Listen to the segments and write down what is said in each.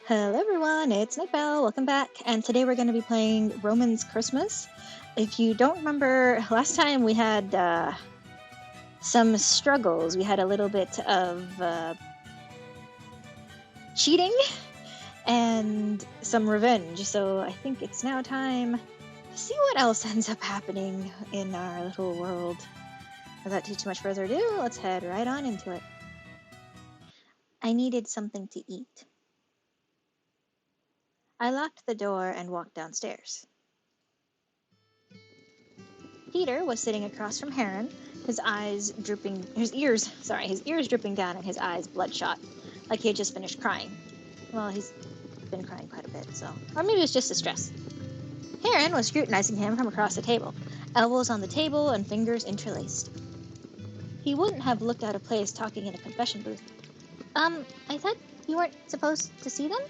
Hello everyone, it's Nytbelle, welcome back, and today we're going to be playing Roman's Christmas. If you don't remember, last time we had some struggles. We had a little bit of cheating and some revenge, so I think it's now time to see what else ends up happening in our little world. Without too much further ado, let's head right on into it. I needed something to eat. I locked the door and walked downstairs. Peter was sitting across from Heron, his ears dripping down and his eyes bloodshot, like he had just finished crying. Well, he's been crying quite a bit, so. Or maybe it was just the stress. Heron was scrutinizing him from across the table, elbows on the table and fingers interlaced. He wouldn't have looked out of place talking in a confession booth. I thought you weren't supposed to see them?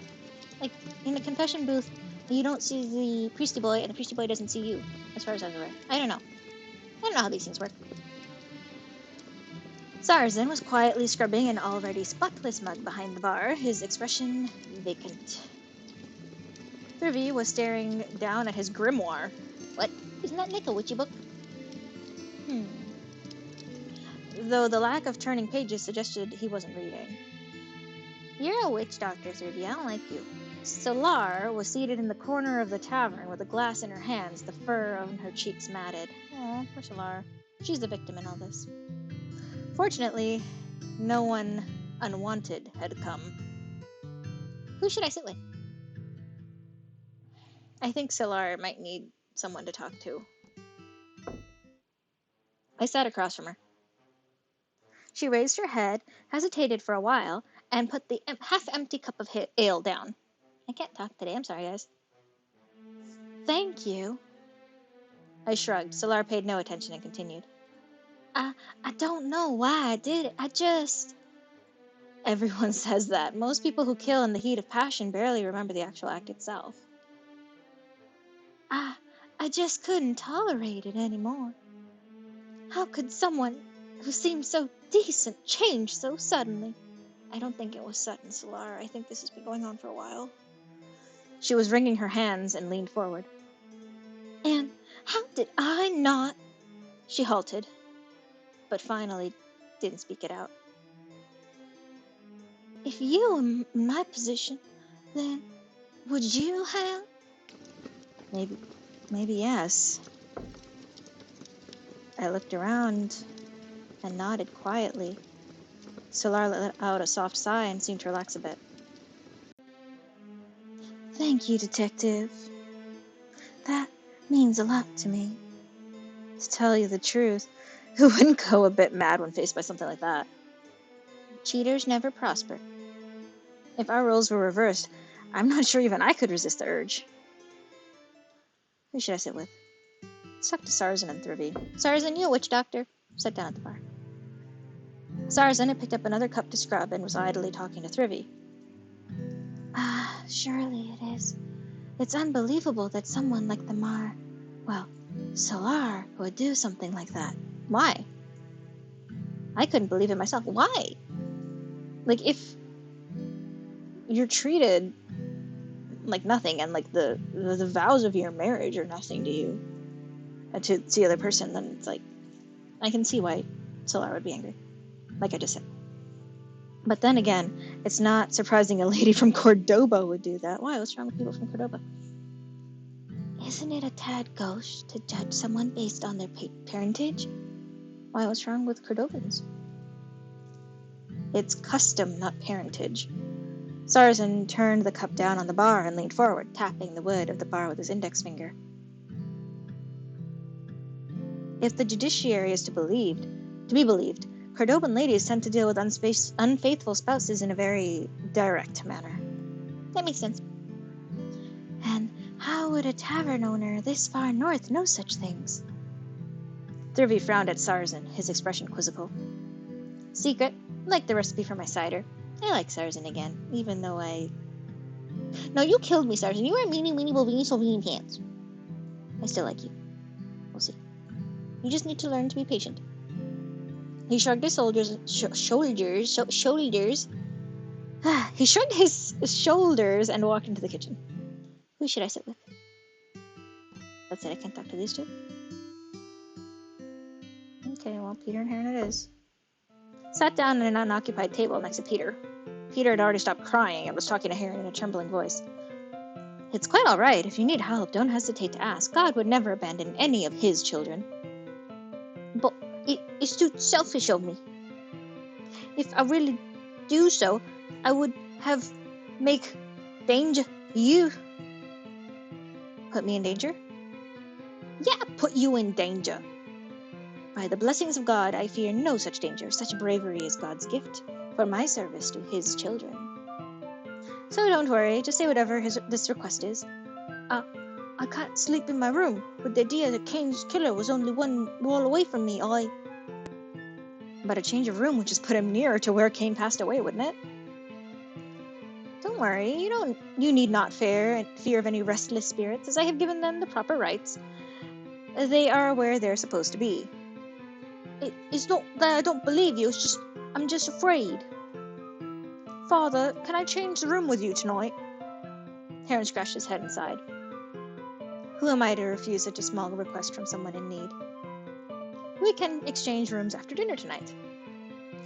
Like, in a confession booth, you don't see the priesty boy, and the priesty boy doesn't see you, as far as I was aware. I don't know how these things work. TSARZN was quietly scrubbing an already spotless mug behind the bar, his expression vacant. Thurvey was staring down at his grimoire. What? Isn't that like a witchy book? Though the lack of turning pages suggested he wasn't reading. You're a witch doctor, Thurvey. I don't like you. Solar was seated in the corner of the tavern with a glass in her hands, the fur on her cheeks matted. Aw, poor Solar. She's the victim in all this. Fortunately, no one unwanted had come. Who should I sit with? I think Solar might need someone to talk to. I sat across from her. She raised her head, hesitated for a while, and put the half-empty cup of ale down. I can't talk today, I'm sorry, guys. Thank you. I shrugged. Solar paid no attention and continued. I don't know why I did it. I just... Everyone says that. Most people who kill in the heat of passion barely remember the actual act itself. I just couldn't tolerate it anymore. How could someone who seemed so decent change so suddenly? I don't think it was sudden, Solar. I think this has been going on for a while. She was wringing her hands and leaned forward. And how did I not... She halted, but finally didn't speak it out. If you were in my position, then would you have? Maybe yes. I looked around and nodded quietly. Solar let out a soft sigh and seemed to relax a bit. Thank you, Detective. That means a lot to me. To tell you the truth, who wouldn't go a bit mad when faced by something like that? Cheaters never prosper. If our roles were reversed, I'm not sure even I could resist the urge. Who should I sit with? Let's talk to TSARZN and Thurvey. TSARZN, you a witch doctor? Sat down at the bar. TSARZN had picked up another cup to scrub and was idly talking to Thurvey. Surely it is. It's unbelievable that someone like Solar would do something like that. Why? I couldn't believe it myself. Why? Like, if you're treated like nothing and like the vows of your marriage are nothing to you, to the other person, then it's like, I can see why Solar would be angry, like I just said. But then again, it's not surprising a lady from Cordoba would do that. Why? What's wrong with people from Cordoba? Isn't it a tad gauche to judge someone based on their parentage? Why? What's wrong with Cordobans? It's custom, not parentage. TSARZN turned the cup down on the bar and leaned forward, tapping the wood of the bar with his index finger. If the judiciary is to be believed, Cordoban ladies tend to deal with unfaithful spouses in a very direct manner. That makes sense. And how would a tavern owner this far north know such things? Thurvey frowned at TSARZN, his expression quizzical. Secret, like the recipe for my cider. I like TSARZN again, even though No, you killed me, TSARZN. You wear meanie weenie bovini solvini pants. I still like you. We'll see. You just need to learn to be patient. He shrugged his shoulders. He shrugged his shoulders and walked into the kitchen. Who should I sit with? That's it, I can't talk to these two. Okay, well, Peter and Heron it is. Sat down at an unoccupied table next to Peter. Peter had already stopped crying and was talking to Heron in a trembling voice. It's quite all right. If you need help, don't hesitate to ask. God would never abandon any of his children. But it's too selfish of me. If I really do so, I would have make danger you. Put me in danger? Yeah, put you in danger. By the blessings of God, I fear no such danger. Such bravery is God's gift for my service to his children. So don't worry, just say whatever this request is. I can't sleep in my room. With the idea that Cain's killer was only one wall away from me, But a change of room would just put him nearer to where Cain passed away, wouldn't it? Don't worry, you need not fear of any restless spirits, as I have given them the proper rights. They are where they're supposed to be. It's not that I don't believe you, I'm just afraid. Father, can I change the room with you tonight? Heron scratched his head and sighed. Who am I to refuse such a small request from someone in need? We can exchange rooms after dinner tonight.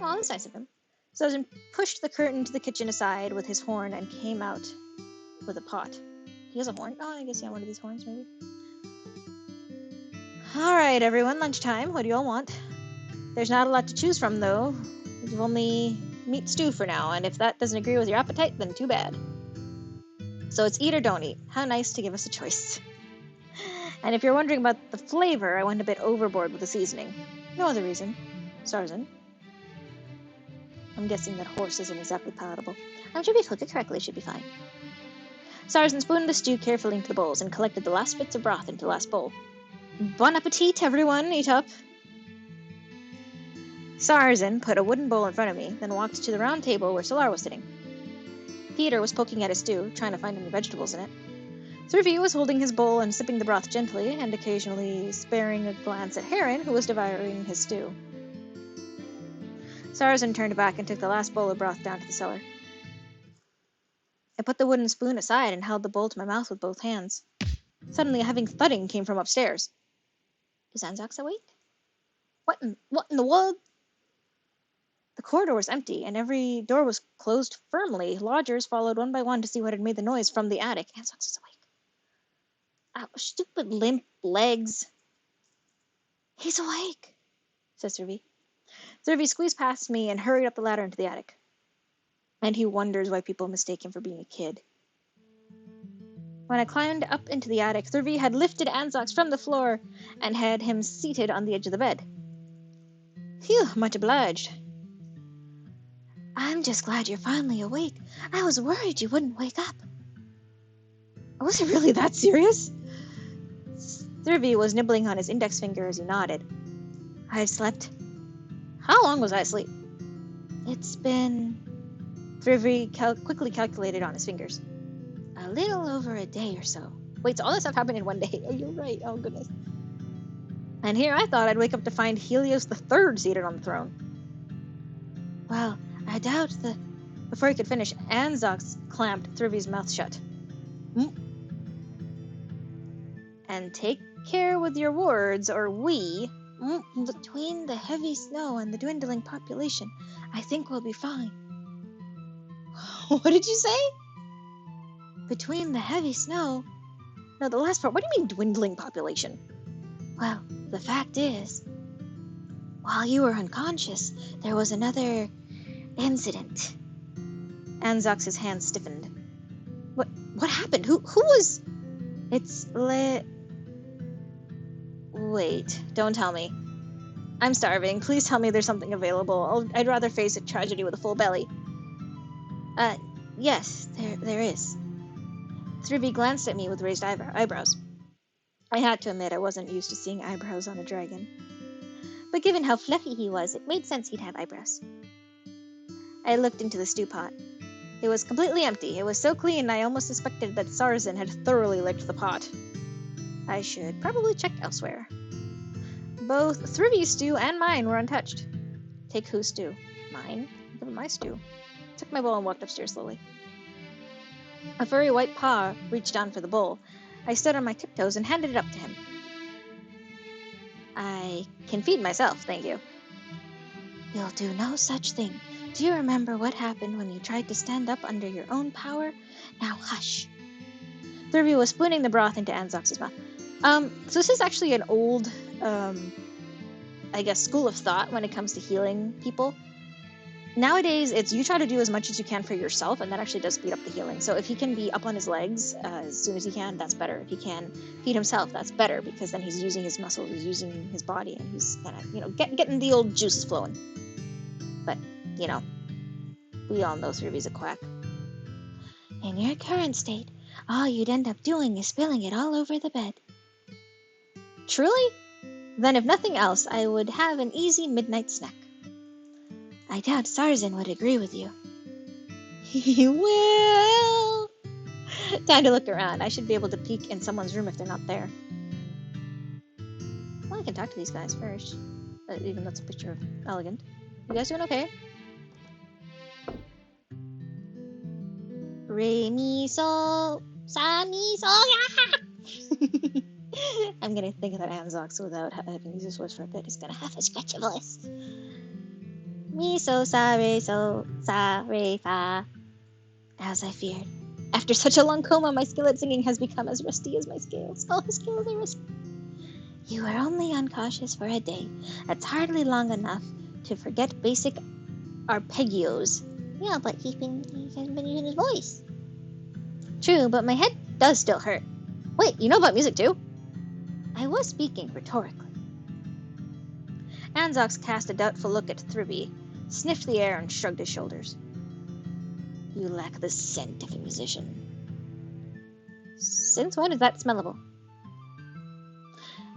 Oh, that's nice of him. TSARZN pushed the curtain to the kitchen aside with his horn and came out with a pot. He has a horn? Oh, I guess he had one of these horns, maybe. Alright, everyone, lunchtime. What do you all want? There's not a lot to choose from, though. There's only meat stew for now, and if that doesn't agree with your appetite, then too bad. So it's eat or don't eat. How nice to give us a choice. And if you're wondering about the flavor, I went a bit overboard with the seasoning. No other reason. TSARZN. I'm guessing that horse isn't exactly palatable. I'm sure if you cook it correctly, it should be fine. TSARZN spooned the stew carefully into the bowls and collected the last bits of broth into the last bowl. Bon appetit, everyone! Eat up! TSARZN put a wooden bowl in front of me, then walked to the round table where Solar was sitting. Peter was poking at his stew, trying to find any vegetables in it. Thrivy was holding his bowl and sipping the broth gently, and occasionally sparing a glance at Heron, who was devouring his stew. TSARZN turned back and took the last bowl of broth down to the cellar. I put the wooden spoon aside and held the bowl to my mouth with both hands. Suddenly a heavy thudding came from upstairs. Is Anzac awake? What in the world? The corridor was empty, and every door was closed firmly. Lodgers followed one by one to see what had made the noise from the attic. Anzac is awake. Ow, stupid limp legs. He's awake, says Thrivy. Thrivy squeezed past me and hurried up the ladder into the attic. And he wonders why people mistake him for being a kid. When I climbed up into the attic, Thrivy had lifted Anzac from the floor and had him seated on the edge of the bed. Phew, much obliged. I'm just glad you're finally awake. I was worried you wouldn't wake up. Was it really that serious? Thrivy was nibbling on his index finger as he nodded. I've slept. How long was I asleep? It's been... Thrivy quickly calculated on his fingers. A little over a day or so. Wait, so all this stuff happened in one day? Oh, you're right. Oh, goodness. And here I thought I'd wake up to find Helios III seated on the throne. Well, I doubt that... Before he could finish, Anzac clamped Thrivy's mouth shut. And take care with your words, or we... Between the heavy snow and the dwindling population, I think we'll be fine. What did you say? Between the heavy snow... No, the last part. What do you mean dwindling population? Well, the fact is, while you were unconscious, there was another incident. Anzac's hand stiffened. What happened? Who was... It's Wait, don't tell me. I'm starving. Please tell me there's something available. I'd rather face a tragedy with a full belly. Yes, there is. Thrivy glanced at me with raised eyebrows. I had to admit I wasn't used to seeing eyebrows on a dragon. But given how fluffy he was, it made sense he'd have eyebrows. I looked into the stew pot. It was completely empty. It was so clean I almost suspected that TSARZN had thoroughly licked the pot. I should probably check elsewhere. Both Thrivy's stew and mine were untouched. Take whose stew? Mine? Give him my stew. took my bowl and walked upstairs slowly. A furry white paw reached down for the bowl. I stood on my tiptoes and handed it up to him. I can feed myself, thank you. You'll do no such thing. Do you remember what happened when you tried to stand up under your own power? Now hush. Thurvey was spooning the broth into Anzox's mouth. So this is actually an old, I guess, school of thought when it comes to healing people. Nowadays, it's you try to do as much as you can for yourself, and that actually does speed up the healing. So if he can be up on his legs as soon as he can, that's better. If he can feed himself, that's better, because then he's using his muscles, he's using his body, and he's kind of, getting the old juices flowing. But, we all know Thurvey's a quack. In your current state, all you'd end up doing is spilling it all over the bed. Truly? Then if nothing else, I would have an easy midnight snack. I doubt TSARZN would agree with you. He will! Time to look around. I should be able to peek in someone's room if they're not there. Well, I can talk to these guys first. Even though it's a picture of Elegant. You guys doing okay? Re, mi, sol, sa, mi, sol, ya! I'm gonna think of that Anzox without having used this voice for a bit. It's gonna have a scratchy voice. Mi, so, sa, re, fa. As I feared. After such a long coma, my skill at singing has become as rusty as my scales. All the skills are rusty. You were only uncautious for a day. That's hardly long enough to forget basic arpeggios. Yeah, but he hasn't been using his voice. True, but my head does still hurt. Wait, you know about music too? I was speaking rhetorically. Anzox cast a doubtful look at Thurvey, sniffed the air, and shrugged his shoulders. You lack the scent of a musician. Since when is that smellable?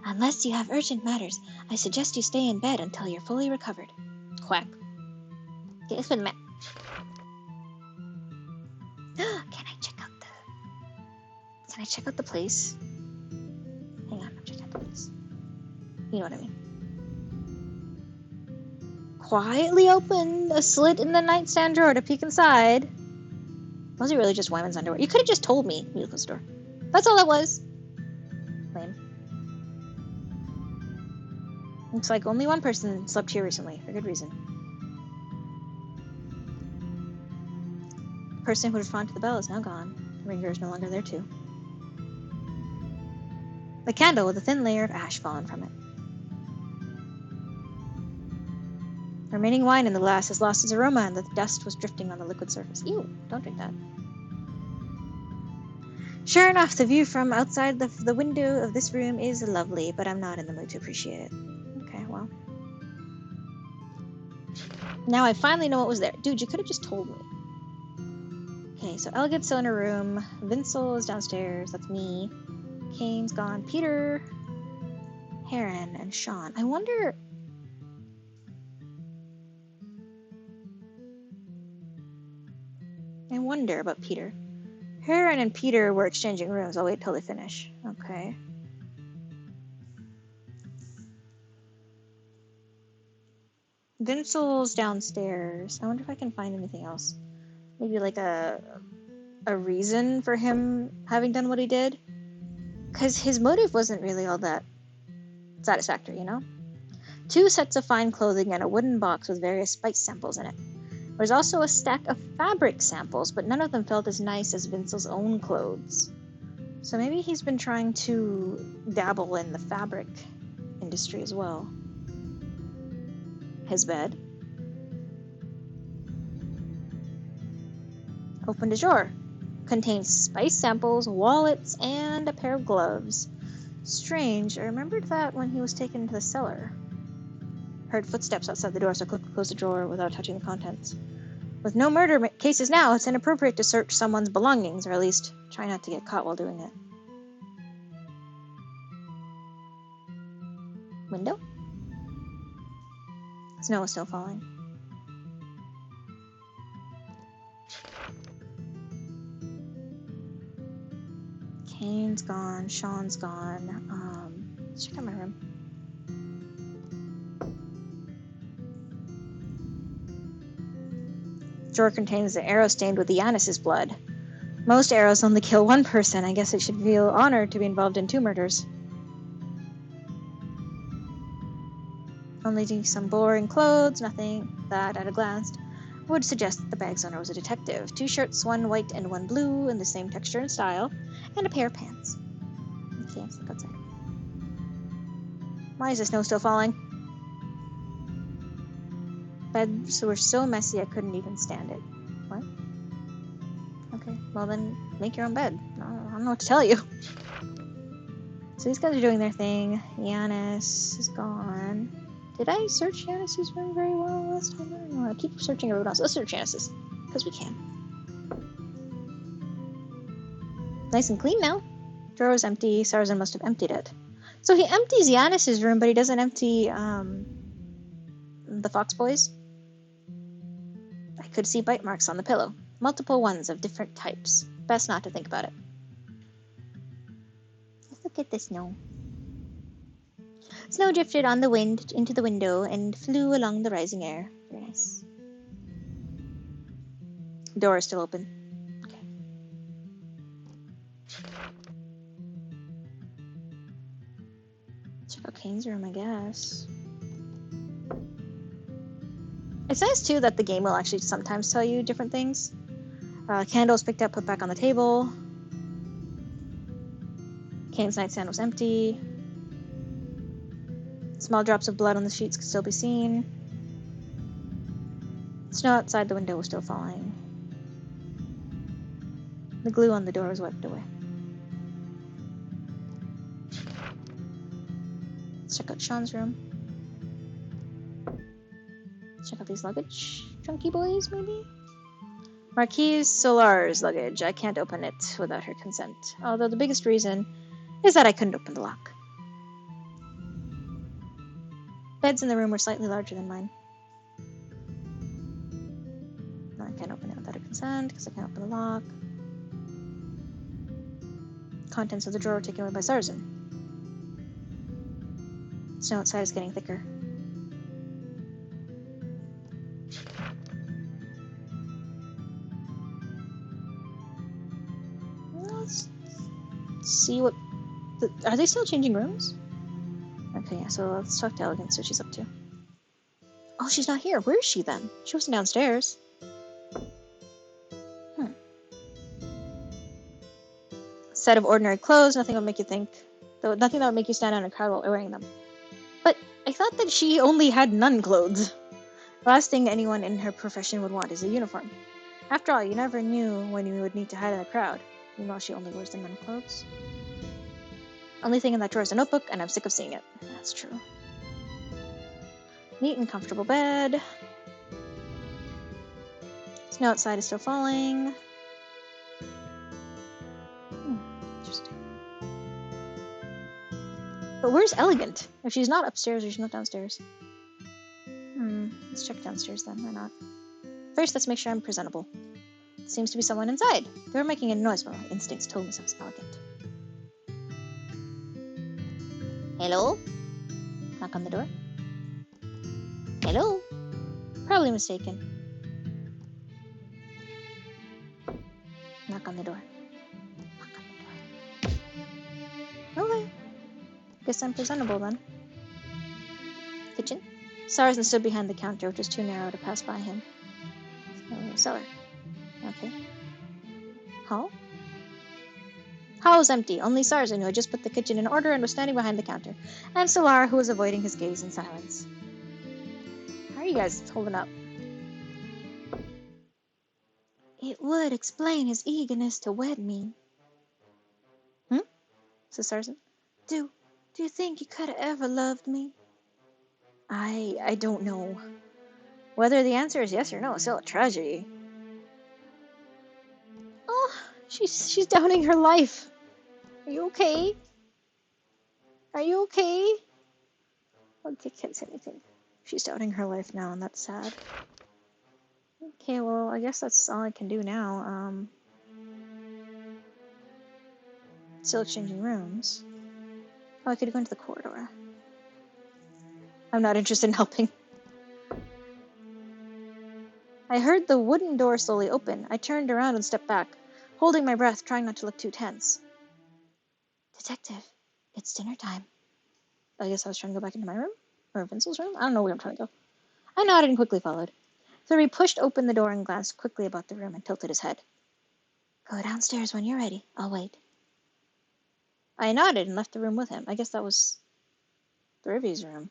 Unless you have urgent matters, I suggest you stay in bed until you're fully recovered. Quack. Okay, it's been a minute. Can I check out the place? Hang on, I'm checking out the place. You know what I mean. Quietly opened a slit in the nightstand drawer to peek inside. Was it really just Wyman's underwear? You could have just told me. Musical store. That's all that was. Lame. Looks like only one person slept here recently, for good reason. The person who responded to the bell is now gone. The ringer is no longer there too. The candle with a thin layer of ash fallen from it. The remaining wine in the glass has lost its aroma and the dust was drifting on the liquid surface. Ew, don't drink that. Sure enough, the view from outside the window of this room is lovely, but I'm not in the mood to appreciate it. Okay, well. Now I finally know what was there. Dude, you could have just told me. Okay, so Elgit's still in her room. Vincel is downstairs. That's me. Kane's gone. Peter, Heron, and Sean. I wonder about Peter. Heron and Peter were exchanging rooms. I'll wait till they finish. Okay. Vincel's downstairs. I wonder if I can find anything else. Maybe like a reason for him having done what he did. Because his motive wasn't really all that satisfactory, 2 sets of fine clothing and a wooden box with various spice samples in it. There's also a stack of fabric samples, but none of them felt as nice as Vincel's own clothes. So maybe he's been trying to dabble in the fabric industry as well. His bed. Opened a drawer. Contains spice samples, wallets, and a pair of gloves. Strange, I remembered that when he was taken to the cellar. Heard footsteps outside the door, so quickly closed the drawer without touching the contents. With no murder cases now, it's inappropriate to search someone's belongings, or at least try not to get caught while doing it. Window? Snow is still falling. Kane's gone. Sean's gone. Let's check out my room. Drawer contains an arrow stained with Yanis's blood. Most arrows only kill one person. I guess it should feel honored to be involved in 2 murders. Only some boring clothes, nothing that, at a glance, would suggest that the bag's owner was a detective. 2 shirts, 1 white and 1 blue, in the same texture and style, and a pair of pants. Okay, let's look outside. Why is the snow still falling? Beds were so messy I couldn't even stand it. What? Okay, well then, make your own bed. I don't know what to tell you. So these guys are doing their thing. Yanis is gone. Did I search Yanis's room very well last time? I don't know. I keep searching everyone else. Let's search Yanis's, because we can. Nice and clean now. Drawer is empty. TSARZN must have emptied it. So he empties Yanis's room, but he doesn't empty the Fox Boys. I could see bite marks on the pillow. Multiple ones of different types. Best not to think about it. Let's look at the snow. Snow drifted on the wind into the window and flew along the rising air. Very nice. Door is still open. Okay. Check out Kane's room, I guess. It's nice, too, that the game will actually sometimes tell you different things. Candles picked up, put back on the table. Kane's nightstand was empty. Small drops of blood on the sheets could still be seen. Snow outside the window was still falling. The glue on the door was wiped away. Let's check out Sean's room. Check out these luggage. Chunky boys, maybe? Marquise Solar's luggage. I can't open it without her consent. Although the biggest reason is that I couldn't open the lock. Beds in the room were slightly larger than mine. No, I can't open it without her consent because I can't open the lock. Contents of the drawer were taken away by TSARZN. Snow outside is getting thicker. Let's see what... Are they still changing rooms? Okay, yeah, so let's talk to Elegance, what she's up to. Oh, she's not here. Where is she then? She wasn't downstairs. Set of ordinary clothes, nothing would make you think... Though nothing that would make you stand out in a crowd while wearing them. But I thought that she only had nun clothes. The last thing anyone in her profession would want is a uniform. After all, you never knew when you would need to hide in a crowd. Meanwhile, she only wears the nun clothes. Only thing in that drawer is a notebook, and I'm sick of seeing it. That's true. Neat and comfortable bed. Snow outside is still falling. Interesting. But where's Elegant? If she's not upstairs or she's not downstairs. Let's check downstairs then. Why not? First, let's make sure I'm presentable. Seems to be someone inside. They were making a noise, but my instincts told me so. It's Elegant. Hello? Knock on the door. Hello? Probably mistaken. Knock on the door. Knock on the door. Okay. Guess I'm presentable then. Kitchen? TSARZN stood behind the counter, which was too narrow to pass by him. Cellar. Okay. Hall? Hall was empty. Only TSARZN, who had just put the kitchen in order and was standing behind the counter, and Solar, who was avoiding his gaze in silence. How are you guys holding up? It would explain his eagerness to wed me. Says TSARZN. Do you think you could have ever loved me? I don't know. Whether the answer is yes or no is still a tragedy. Oh, she's downing her life. Are you okay? Are you okay? Okay, can't say anything. She's doubting her life now, and that's sad. Okay, well, I guess that's all I can do now. Still exchanging rooms. Oh, I could go into the corridor. I'm not interested in helping. I heard the wooden door slowly open. I turned around and stepped back, holding my breath, trying not to look too tense. Detective, it's dinner time. I guess I was trying to go back into my room? Or Vince's room? I don't know where I'm trying to go. I nodded and quickly followed. Thurby pushed open the door and glanced quickly about the room and tilted his head. Go downstairs when you're ready. I'll wait. I nodded and left the room with him. I guess that was Thurby's room.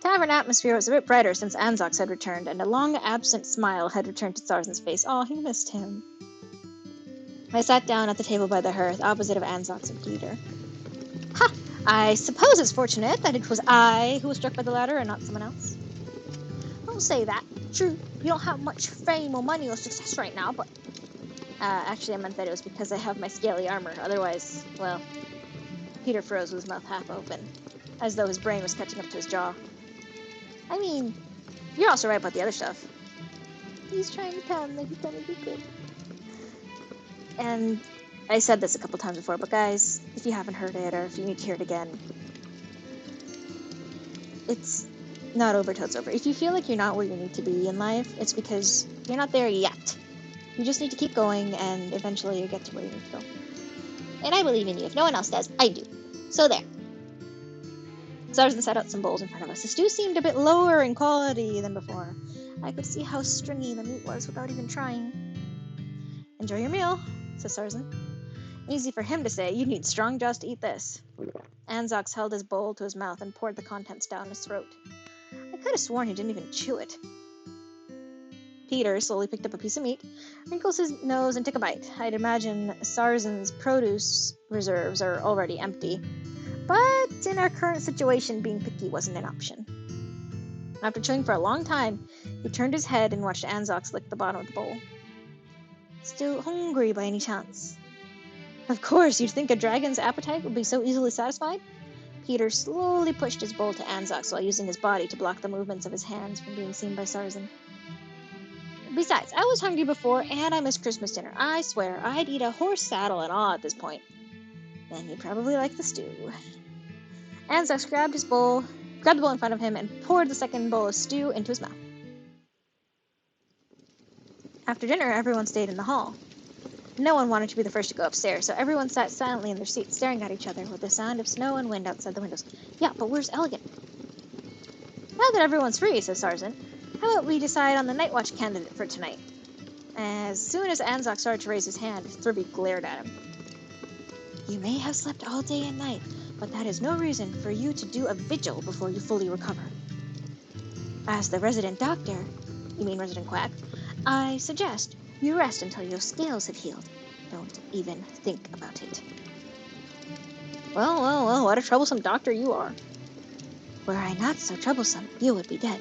Tavern atmosphere was a bit brighter since Anzox had returned, and a long absent smile had returned to TSARZN's face. Oh, he missed him. I sat down at the table by the hearth, opposite of Anzox and Peter. Ha! I suppose it's fortunate that it was I who was struck by the ladder and not someone else. Don't say that. True, you don't have much fame or money or success right now, but... actually, I meant that it was because I have my scaly armor. Otherwise, well... Peter froze with his mouth half open, as though his brain was catching up to his jaw. I mean, you're also right about the other stuff. He's trying to tell him that he's gonna do good. And I said this a couple times before, but guys, if you haven't heard it, or if you need to hear it again, it's not over till it's over. If you feel like you're not where you need to be in life, it's because you're not there yet. You just need to keep going, and eventually you'll get to where you need to go. And I believe in you. If no one else does, I do. So there. TSARZN set out some bowls in front of us. The stew seemed a bit lower in quality than before. I could see how stringy the meat was without even trying. Enjoy your meal, says TSARZN. Easy for him to say. You'd need strong jaws to eat this. Anzox held his bowl to his mouth and poured the contents down his throat. I could have sworn he didn't even chew it. Peter slowly picked up a piece of meat, wrinkled his nose, and took a bite. I'd imagine TSARZN's produce reserves are already empty. But in our current situation, being picky wasn't an option. After chewing for a long time, he turned his head and watched Anzox lick the bottom of the bowl. Still hungry by any chance? Of course, you'd think a dragon's appetite would be so easily satisfied? Peter slowly pushed his bowl to Anzox while using his body to block the movements of his hands from being seen by TSARZN. Besides, I was hungry before, and I missed Christmas dinner. I swear, I'd eat a horse saddle and all at this point. Then he'd probably like the stew. Anzox grabbed the bowl in front of him and poured the second bowl of stew into his mouth. After dinner, everyone stayed in the hall. No one wanted to be the first to go upstairs, so everyone sat silently in their seats, staring at each other with the sound of snow and wind outside the windows. Yeah, but where's Elegant? Now that everyone's free, says TSARZN, how about we decide on the night watch candidate for tonight? As soon as Anzox started to raise his hand, Thurby glared at him. You may have slept all day and night, but that is no reason for you to do a vigil before you fully recover. As the resident doctor, you mean resident quack, I suggest you rest until your scales have healed. Don't even think about it. Well, what a troublesome doctor you are. Were I not so troublesome, you would be dead.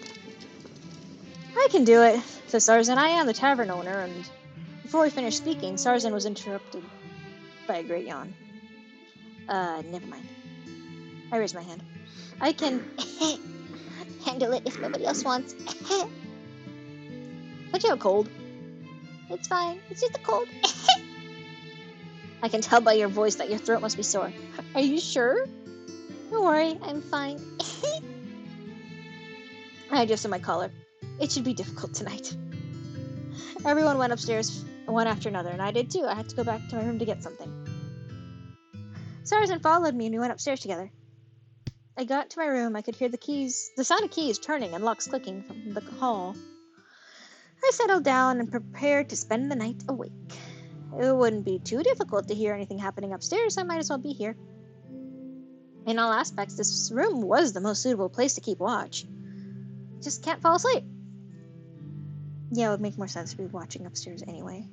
I can do it, says TSARZN. I am the tavern owner, and before he finished speaking, TSARZN was interrupted by a great yawn. Never mind. I raised my hand. I can handle it if nobody else wants. Don't you have a cold? It's fine. It's just a cold. I can tell by your voice that your throat must be sore. Are you sure? Don't worry, I'm fine. I adjusted my collar. It should be difficult tonight. Everyone went upstairs, one after another, and I did too. I had to go back to my room to get something. TSARZN followed me and we went upstairs together. I got to my room. I could hear the sound of keys turning and locks clicking from the hall. I settled down and prepared to spend the night awake. It wouldn't be too difficult to hear anything happening upstairs, so I might as well be here. In all aspects, this room was the most suitable place to keep watch. Just can't fall asleep. Yeah, it would make more sense to be watching upstairs anyway.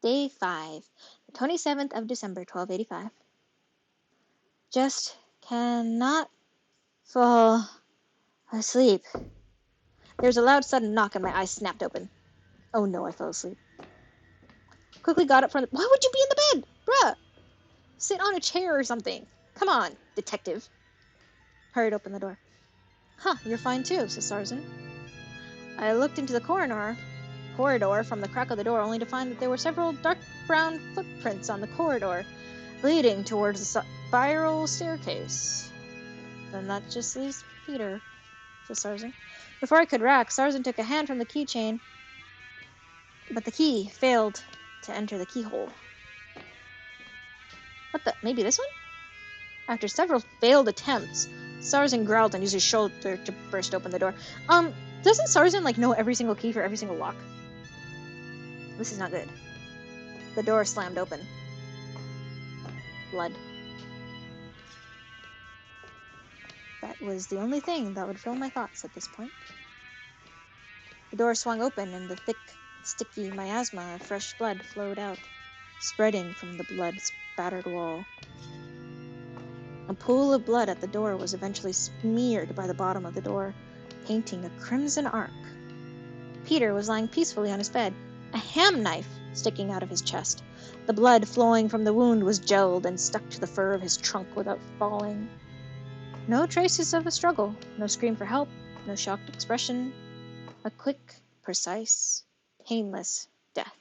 Day 5, the 27th of December, 1285. Just cannot fall asleep. There was a loud sudden knock and my eyes snapped open. Oh no, I fell asleep. Quickly got up from the... Why would you be in the bed? Bruh! Sit on a chair or something. Come on, detective. Hurried open the door. Huh, you're fine too, says TSARZN. I looked into the corridor from the crack of the door, only to find that there were several dark brown footprints on the corridor, leading towards the spiral staircase. Then that just leaves Peter. says SARZN. Before I could react, SARZN took a hand from the keychain, but the key failed to enter the keyhole. What the? Maybe this one? After several failed attempts, SARZN growled and used his shoulder to burst open the door. Doesn't SARZN, know every single key for every single lock? This is not good. The door slammed open. Blood. That was the only thing that would fill my thoughts at this point. The door swung open, and the thick, sticky miasma of fresh blood flowed out, spreading from the blood-spattered wall. A pool of blood at the door was eventually smeared by the bottom of the door, painting a crimson arc. Peter was lying peacefully on his bed, a ham knife sticking out of his chest. The blood flowing from the wound was gelled and stuck to the fur of his trunk without falling. No traces of a struggle, no scream for help, no shocked expression. A quick, precise, painless death.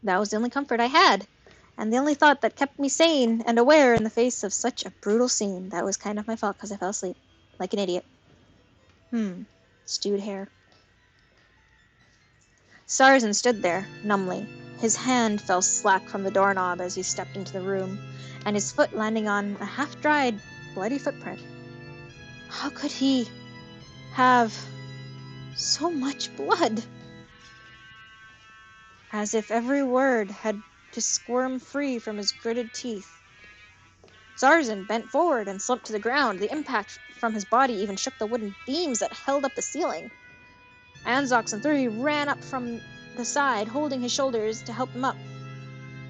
That was the only comfort I had, and the only thought that kept me sane and aware in the face of such a brutal scene. That was kind of my fault because I fell asleep, like an idiot. Stewed hair. SARZN stood there, numbly. His hand fell slack from the doorknob as he stepped into the room, and his foot landing on a half-dried, bloody footprint. How could he have so much blood? As if every word had to squirm free from his gritted teeth. SARZN bent forward and slumped to the ground. The impact from his body even shook the wooden beams that held up the ceiling. Anzox and Thuri ran up from the side, holding his shoulders to help him up.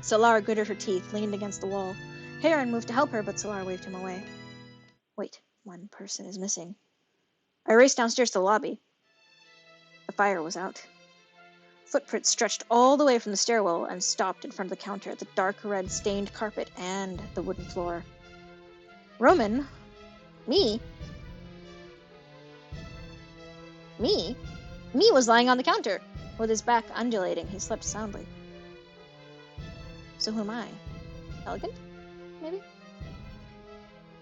Solara gritted her teeth, leaned against the wall. Heron moved to help her, but Solara waved him away. Wait, one person is missing. I raced downstairs to the lobby. The fire was out. Footprints stretched all the way from the stairwell and stopped in front of the counter, the dark red stained carpet and the wooden floor. Roman? Me? Me was lying on the counter. With his back undulating, he slept soundly. So who am I? Elegant? Maybe?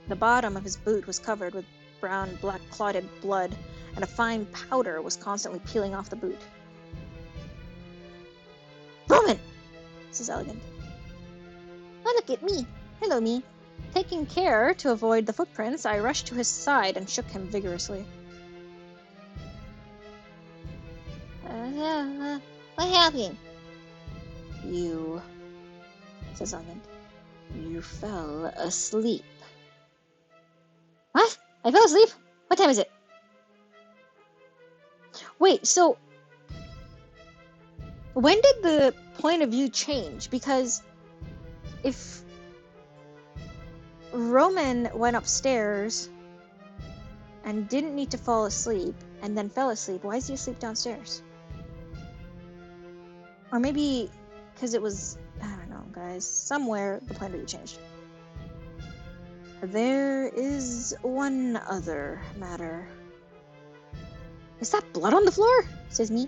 The bottom of his boot was covered with brown, black, clotted blood, and a fine powder was constantly peeling off the boot. Roman! Says Elegant. Oh, look at me. Hello, me. Taking care to avoid the footprints, I rushed to his side and shook him vigorously. What happened? You, says Elegant. You fell asleep. What? I fell asleep? What time is it? Wait, so when did the point of view change? Because if Roman went upstairs and didn't need to fall asleep and then fell asleep, why is he asleep downstairs? Or maybe because it was, I don't know, guys, somewhere the point of view changed. There is one other matter. Is that blood on the floor? Says me.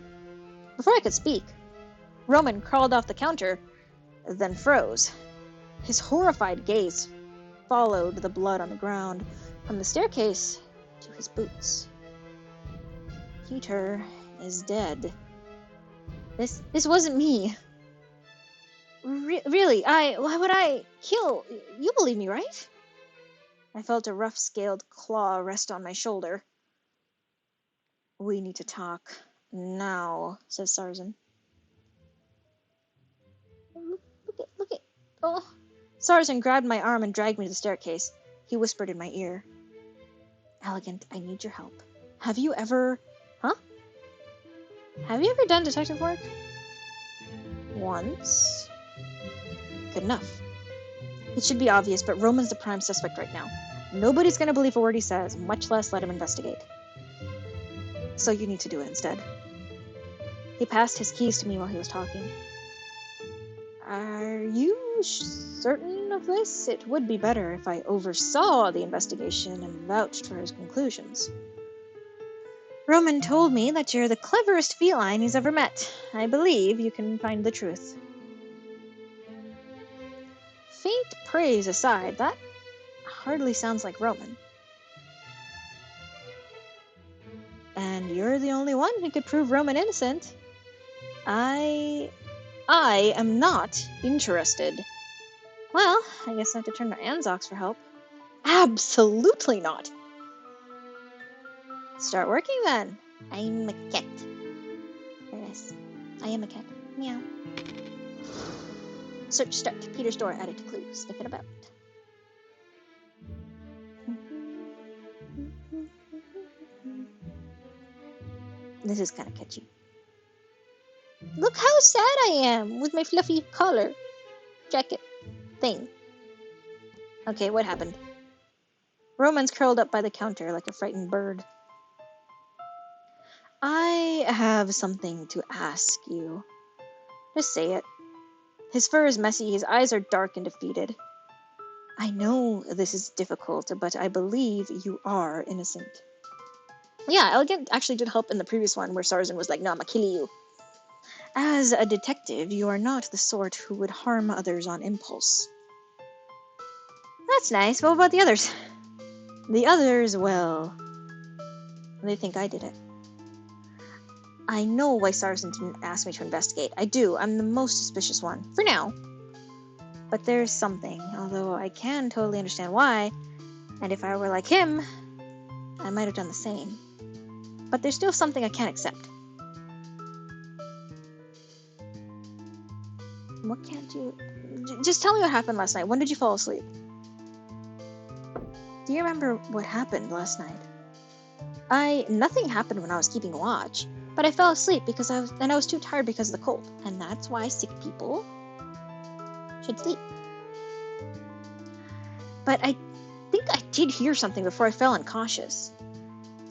Before I could speak, Roman crawled off the counter, then froze. His horrified gaze followed the blood on the ground from the staircase to his boots. Peter is dead. This wasn't me. Really, why would I kill? You believe me, right? I felt a rough scaled claw rest on my shoulder. We need to talk now, says SARZN. Look it. Oh. SARZN grabbed my arm and dragged me to the staircase. He whispered in my ear. Elegant, I need your help. Have you ever done detective work? Once. Good enough. It should be obvious, but Roman's the prime suspect right now. Nobody's gonna believe a word he says, much less let him investigate. So you need to do it instead. He passed his keys to me while he was talking. Are you certain of this? It would be better if I oversaw the investigation and vouched for his conclusions. Roman told me that you're the cleverest feline he's ever met. I believe you can find the truth. Faint praise aside, that hardly sounds like Roman. and you're the only one who could prove Roman innocent. I am not interested. Well, I guess I have to turn to Anzox for help. Absolutely not. Start working then. I'm a cat. Very nice. I am a cat. Meow. Search start. Peter's door added to clue. Sniffing about. This is kind of catchy. Look how sad I am with my fluffy collar jacket thing. Okay, what happened? Roman's curled up by the counter like a frightened bird. I have something to ask you. Just say it. His fur is messy, his eyes are dark and defeated. I know this is difficult, but I believe you are innocent. Yeah, Elegant actually did help in the previous one where TSARZN was like, no, I'm gonna kill you. As a detective, you are not the sort who would harm others on impulse. That's nice. What about the others? The others, well, they think I did it. I know why TSARZN didn't ask me to investigate. I do. I'm the most suspicious one. For now. But there's something, although I can totally understand why, and if I were like him, I might have done the same. But there's still something I can't accept. What can't you... Just tell me what happened last night. When did you fall asleep? Do you remember what happened last night? Nothing happened when I was keeping watch, but I fell asleep because I was too tired because of the cold, and that's why sick people should sleep. But I think I did hear something before I fell unconscious.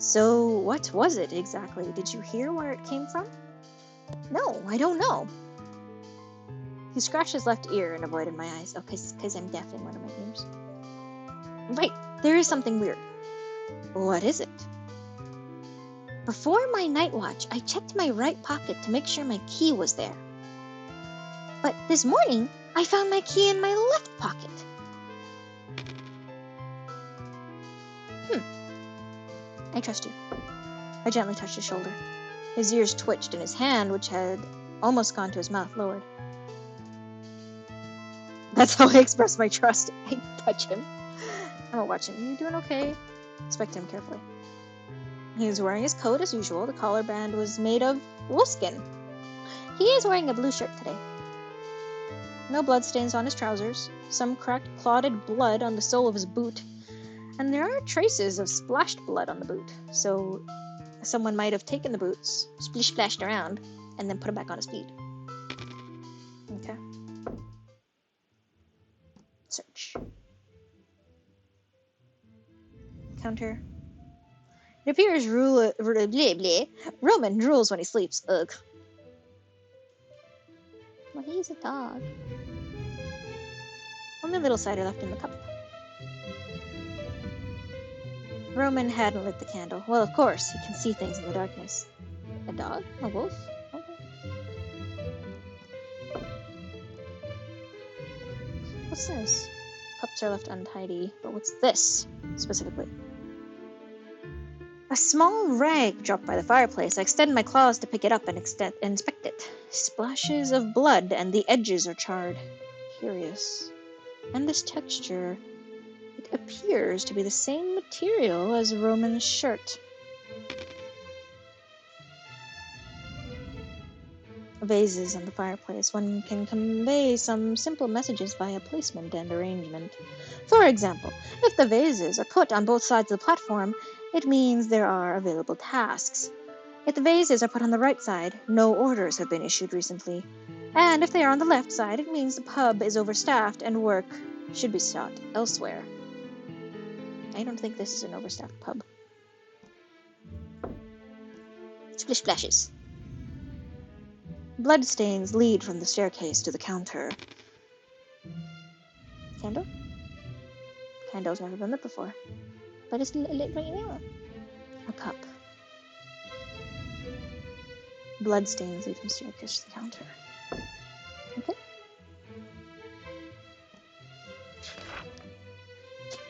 So what was it exactly? Did you hear where it came from? No, I don't know. He scratched his left ear and avoided my eyes. Oh, because I'm deaf in one of my ears. Right, there is something weird. What is it? Before my night watch, I checked my right pocket to make sure my key was there. But this morning, I found my key in my left pocket. I trust you. I gently touched his shoulder. His ears twitched and his hand, which had almost gone to his mouth, lowered. That's how I express my trust. I touch him. I'm not watching. You doing okay? Inspect him carefully. He was wearing his coat as usual. The collar band was made of wolfskin. He is wearing a blue shirt today. No bloodstains on his trousers. Some cracked, clotted blood on the sole of his boot. And there are traces of splashed blood on the boot. So someone might have taken the boots, splish-splashed around, and then put them back on his feet. Okay. Search. Counter. It appears Roman drools when he sleeps. Ugh. Well, he's a dog. Only little cider left in the cup. Roman hadn't lit the candle. Well, of course, he can see things in the darkness. A dog? A wolf? Okay. What's this? Cups are left untidy, but what's this, specifically? A small rag dropped by the fireplace. I extend my claws to pick it up and inspect it. Splashes of blood, and the edges are charred. Curious. And this texture... It appears to be the same material as Roman's shirt. Vases on the fireplace. One can convey some simple messages via placement and arrangement. For example, if the vases are put on both sides of the platform, it means there are available tasks. If the vases are put on the right side, no orders have been issued recently. And if they are on the left side, it means the pub is overstaffed and work should be sought elsewhere. I don't think this is an overstaffed pub. Splish splashes. Bloodstains lead from the staircase to the counter. Candle? Candle's never been lit before. But it's lit right now. A cup. Bloodstains lead from the staircase to the counter. Okay.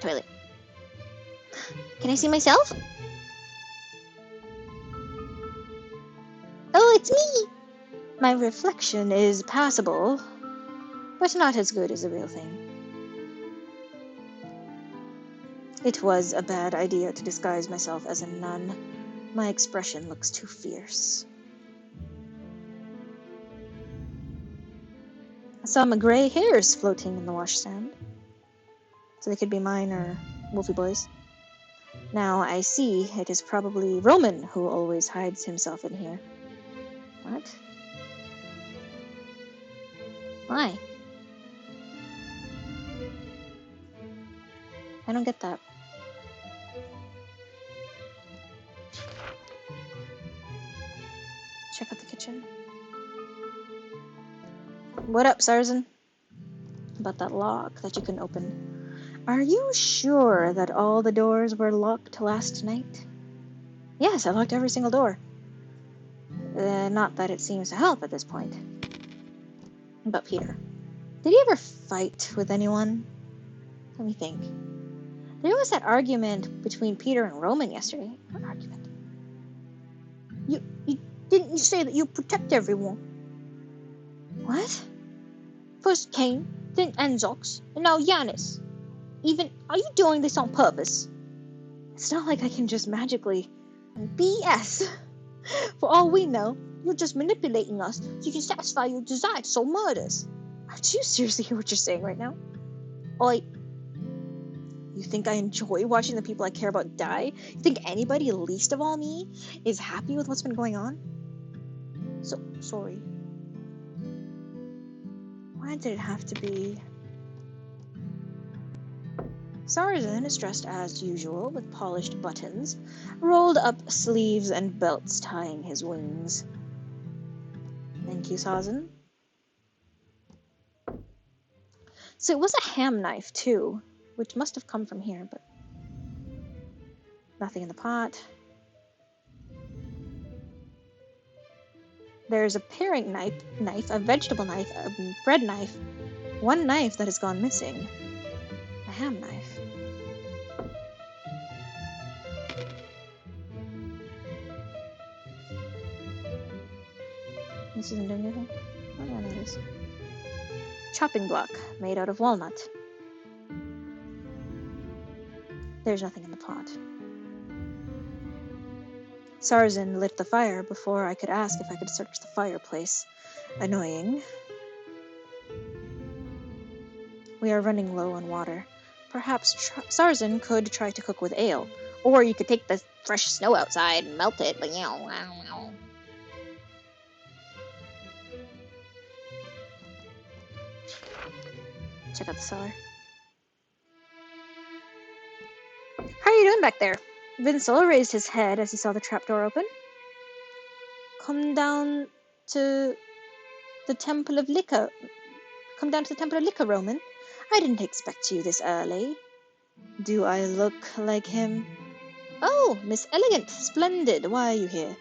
Toilet. Can I see myself? it's me! My reflection is passable, but not as good as the real thing. It was a bad idea to disguise myself as a nun. My expression looks too fierce. I saw my gray hairs floating in the washstand, so they could be mine or Wolfie Boy's. Now I see it is probably Roman who always hides himself in here. What? Why? I don't get that. Check out the kitchen. What up, TSARZN? About that lock that you can open. Are you sure that all the doors were locked last night? Yes, I locked every single door. Not that it seems to help at this point. But Peter. Did he ever fight with anyone? Let me think. There was that argument between Peter and Roman yesterday. What argument? Didn't you say that you protect everyone? What? First Cain, then Anzox, and now Yanis. Are you doing this on purpose? It's not like I can just magically... BS! For all we know, you're just manipulating us so you can satisfy your desire to solve murders. Do you seriously hear what you're saying right now? You think I enjoy watching the people I care about die? You think anybody, least of all me, is happy with what's been going on? So, sorry. Why did it have to be... TSARZN is dressed as usual, with polished buttons, rolled up sleeves and belts tying his wings. Thank you, TSARZN. So it was a ham knife, too, which must have come from here, but... nothing in the pot. There's a paring knife, a vegetable knife, a bread knife, one knife that has gone missing. A ham knife. This isn't doing anything? Oh, yeah, there it is. Chopping block, made out of walnut. There's nothing in the pot. TSARZN lit the fire before I could ask if I could search the fireplace. Annoying. We are running low on water. Perhaps TSARZN could try to cook with ale. Or you could take the fresh snow outside and melt it, but check out the cellar. How are you doing back there? Vincel raised his head as he saw the trapdoor open. Come down to the Temple of Liquor, Roman. I didn't expect you this early. Do I look like him? Oh, Miss Elegant, splendid. Why are you here?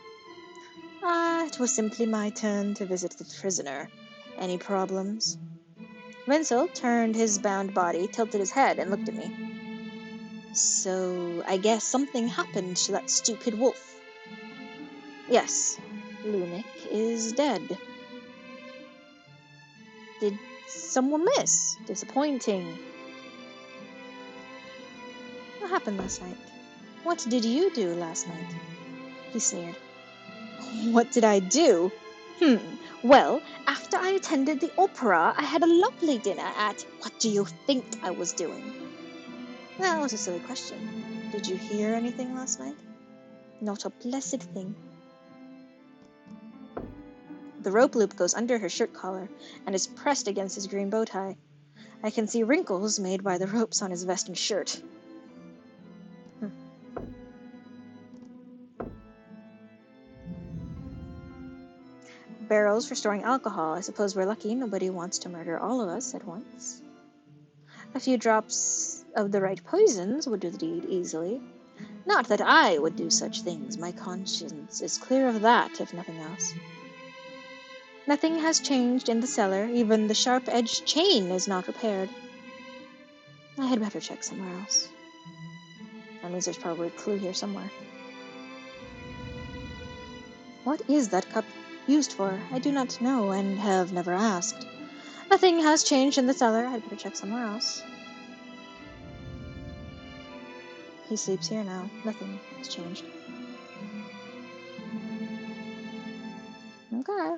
It was simply my turn to visit the prisoner. Any problems? Vincel turned his bound body, tilted his head, and looked at me. So, I guess something happened to that stupid wolf. Yes, Lunik is dead. Did someone miss? Disappointing. What happened last night? What did you do last night? He sneered. What did I do? Well, after I attended the opera, I had a lovely dinner at... What do you think I was doing? That was a silly question. Did you hear anything last night? Not a blessed thing. The rope loop goes under her shirt collar and is pressed against his green bow tie. I can see wrinkles made by the ropes on his vest and shirt. Barrels for storing alcohol. I suppose we're lucky nobody wants to murder all of us at once. A few drops of the right poisons would do the deed easily. Not that I would do such things. My conscience is clear of that, if nothing else. Nothing has changed in the cellar. Even the sharp-edged chain is not repaired. I had better check somewhere else. That means there's probably a clue here somewhere. What is that cup used for? I do not know, and have never asked. Nothing has changed in the cellar. I'd better check somewhere else. He sleeps here now. Nothing has changed. Okay.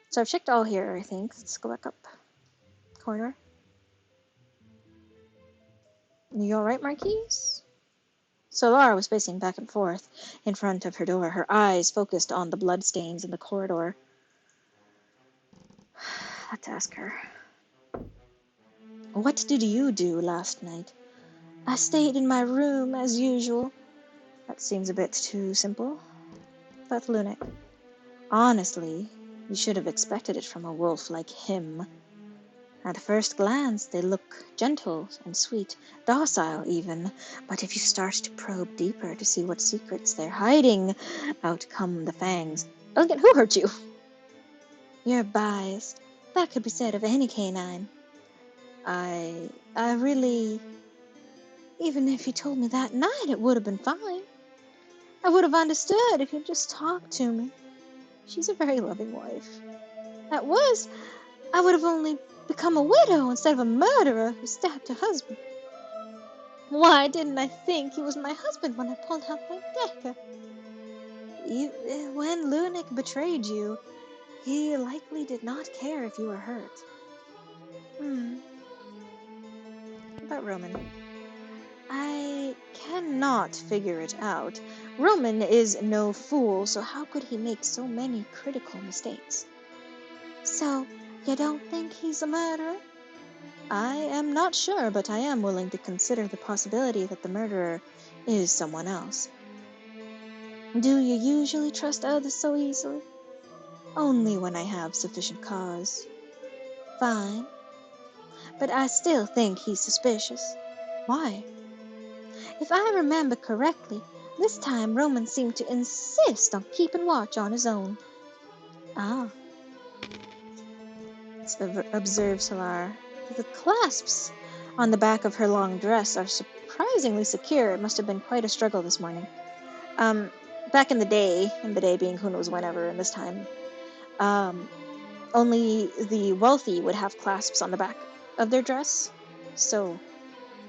So I've checked all here, I think. Let's go back up. Corridor. You alright, Marquise? Solara was pacing back and forth in front of her door, her eyes focused on the bloodstains in the corridor. I had to ask her. What did you do last night? I stayed in my room as usual. That seems a bit too simple. But Lunik, honestly, you should have expected it from a wolf like him. At first glance, they look gentle and sweet, docile even, but if you start to probe deeper to see what secrets they're hiding, out come the fangs. Again, who hurt you? You're biased. That could be said of any canine. I really... Even if you told me that night, it would have been fine. I would have understood if you'd just talked to me. She's a very loving wife. That was, I would have only become a widow instead of a murderer who stabbed her husband. Why didn't I think he was my husband when I pulled out my dagger? When Lunik betrayed you, he likely did not care if you were hurt. About Roman. I cannot figure it out. Roman is no fool, so how could he make so many critical mistakes? So, you don't think he's a murderer? I am not sure, but I am willing to consider the possibility that the murderer is someone else. Do you usually trust others so easily? Only when I have sufficient cause. Fine. But I still think he's suspicious. Why? If I remember correctly, this time Roman seemed to insist on keeping watch on his own. Ah. Observed Solar. The clasps on the back of her long dress are surprisingly secure. It must have been quite a struggle this morning. Back in the day being who knows whenever in this time, only the wealthy would have clasps on the back of their dress, so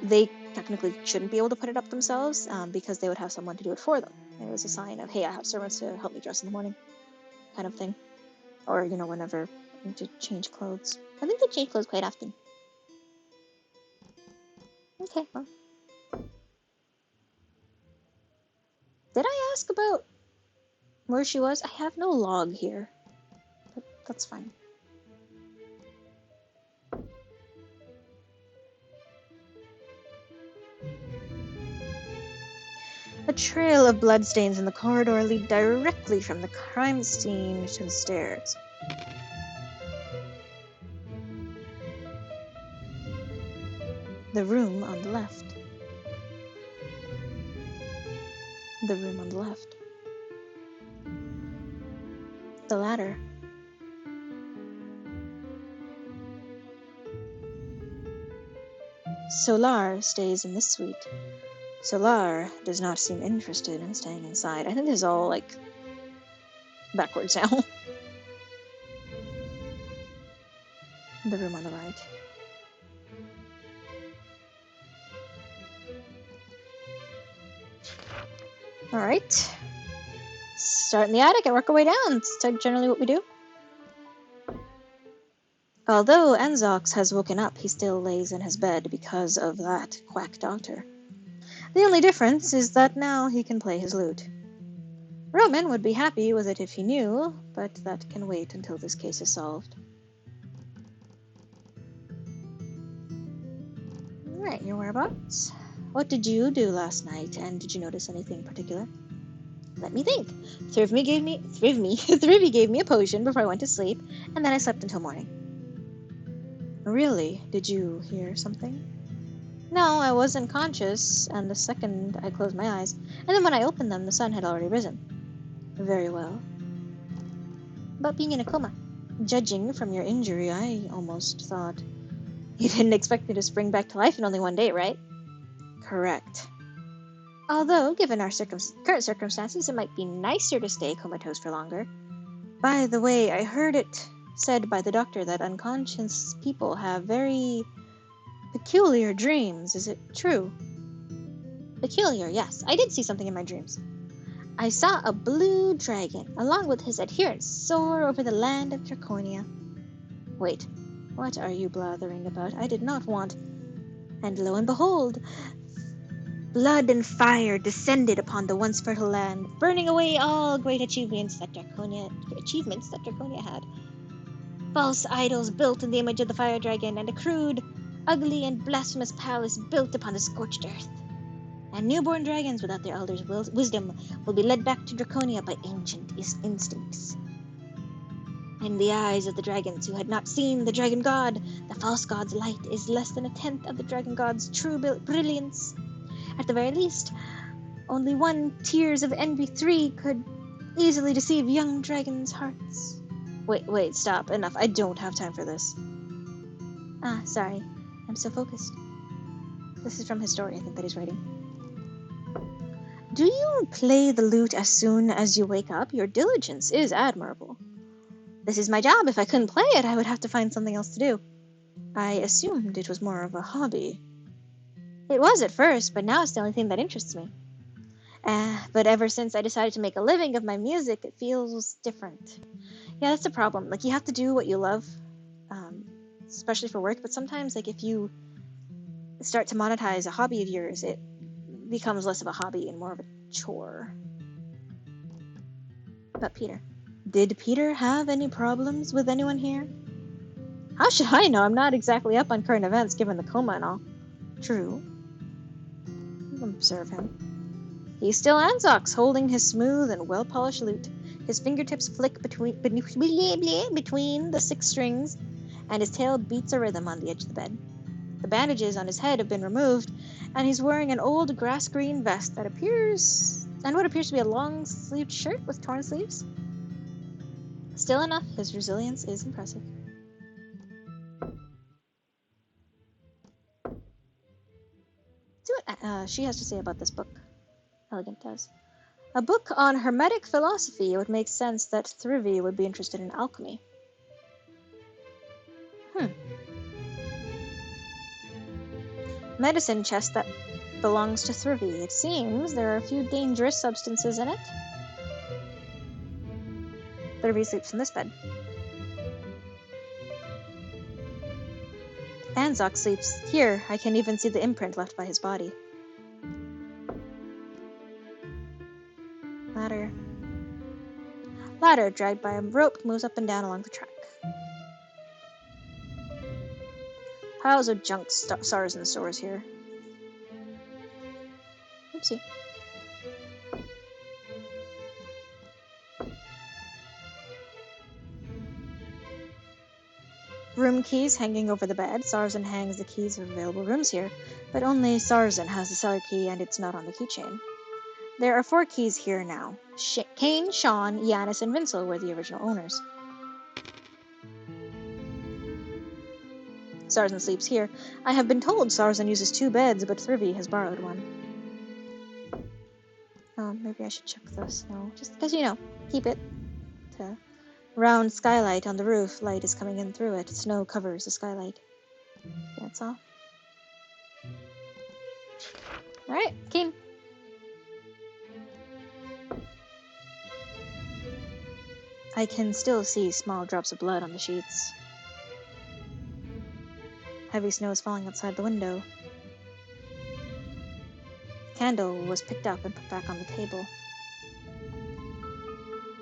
they technically shouldn't be able to put it up themselves, because they would have someone to do it for them. It was a sign of, hey, I have servants to help me dress in the morning, kind of thing. Or, whenever I need to change clothes. I think they change clothes quite often. Okay, well. Did I ask about where she was? I have no log here, but that's fine. A trail of bloodstains in the corridor lead directly from the crime scene to the stairs. The room on the left. The room on the left. The ladder. Solar stays in this suite. Solar does not seem interested in staying inside. I think this is all, backwards now. The room on the right. Alright. Start in the attic and work our way down. It's generally what we do. Although Enzox has woken up, he still lays in his bed because of that quack doctor. The only difference is that now he can play his lute. Roman would be happy with it if he knew, but that can wait until this case is solved. Alright, your whereabouts. What did you do last night, and did you notice anything particular? Let me think. Thrivy gave me a potion before I went to sleep, and then I slept until morning. Really? Did you hear something? No, I wasn't conscious, and the second I closed my eyes, and then when I opened them, the sun had already risen. Very well. About being in a coma. Judging from your injury, I almost thought... You didn't expect me to spring back to life in only one day, right? Correct. Although, given our current circumstances, it might be nicer to stay comatose for longer. By the way, I heard it said by the doctor that unconscious people have very peculiar dreams. Is it true? Peculiar, yes. I did see something in my dreams. I saw a blue dragon, along with his adherents, soar over the land of Draconia. Wait, what are you blathering about? I did not want... And lo and behold, blood and fire descended upon the once fertile land, burning away all great achievements that Draconia had. False idols built in the image of the fire dragon, and a crude, ugly, and blasphemous palace built upon the scorched earth. And newborn dragons without their elders' wisdom will be led back to Draconia by ancient instincts. In the eyes of the dragons who had not seen the dragon god, the false god's light is less than a tenth of the dragon god's true brilliance. At the very least, only one Tears of Envy 3 could easily deceive young dragons' hearts. Wait, stop. Enough. I don't have time for this. Sorry. I'm so focused. This is from his story, I think, that he's writing. Do you play the lute as soon as you wake up? Your diligence is admirable. This is my job. If I couldn't play it, I would have to find something else to do. I assumed it was more of a hobby. It was at first, but now it's the only thing that interests me. But ever since I decided to make a living of my music, it feels different. Yeah, that's the problem. Like, you have to do what you love, especially for work, but sometimes, like, if you start to monetize a hobby of yours, it becomes less of a hobby and more of a chore. But Peter. Did Peter have any problems with anyone here? How should I know? I'm not exactly up on current events, given the coma and all. True. Observe him. He's still Anzox, holding his smooth and well-polished lute. His fingertips flick between the 6 strings, and his tail beats a rhythm on the edge of the bed. The bandages on his head have been removed, and he's wearing an old grass-green vest that appears to be a long-sleeved shirt with torn sleeves. Still enough, his resilience is impressive. See what she has to say about this book. Elegant does. A book on hermetic philosophy. It would make sense that Thrivy would be interested in alchemy. Medicine chest that belongs to Thrivy. It seems there are a few dangerous substances in it. Thrivy sleeps in this bed. Anzoc sleeps here. I can even see the imprint left by his body. Ladder dragged by a rope moves up and down along the track. Piles of junk TSARZN stores here. Oopsie. Room keys hanging over the bed. TSARZN hangs the keys of available rooms here, but only TSARZN has the cellar key and it's not on the keychain. There are 4 keys here now. Kane, Sean, Yanis, and Vincel were the original owners. TSARZN sleeps here. I have been told TSARZN uses 2 beds, but Thrivy has borrowed one. Oh, maybe I should check the snow. Just because, keep it to round skylight on the roof. Light is coming in through it. Snow covers the skylight. That's all. Alright, Kane. I can still see small drops of blood on the sheets. Heavy snow is falling outside the window. The candle was picked up and put back on the table.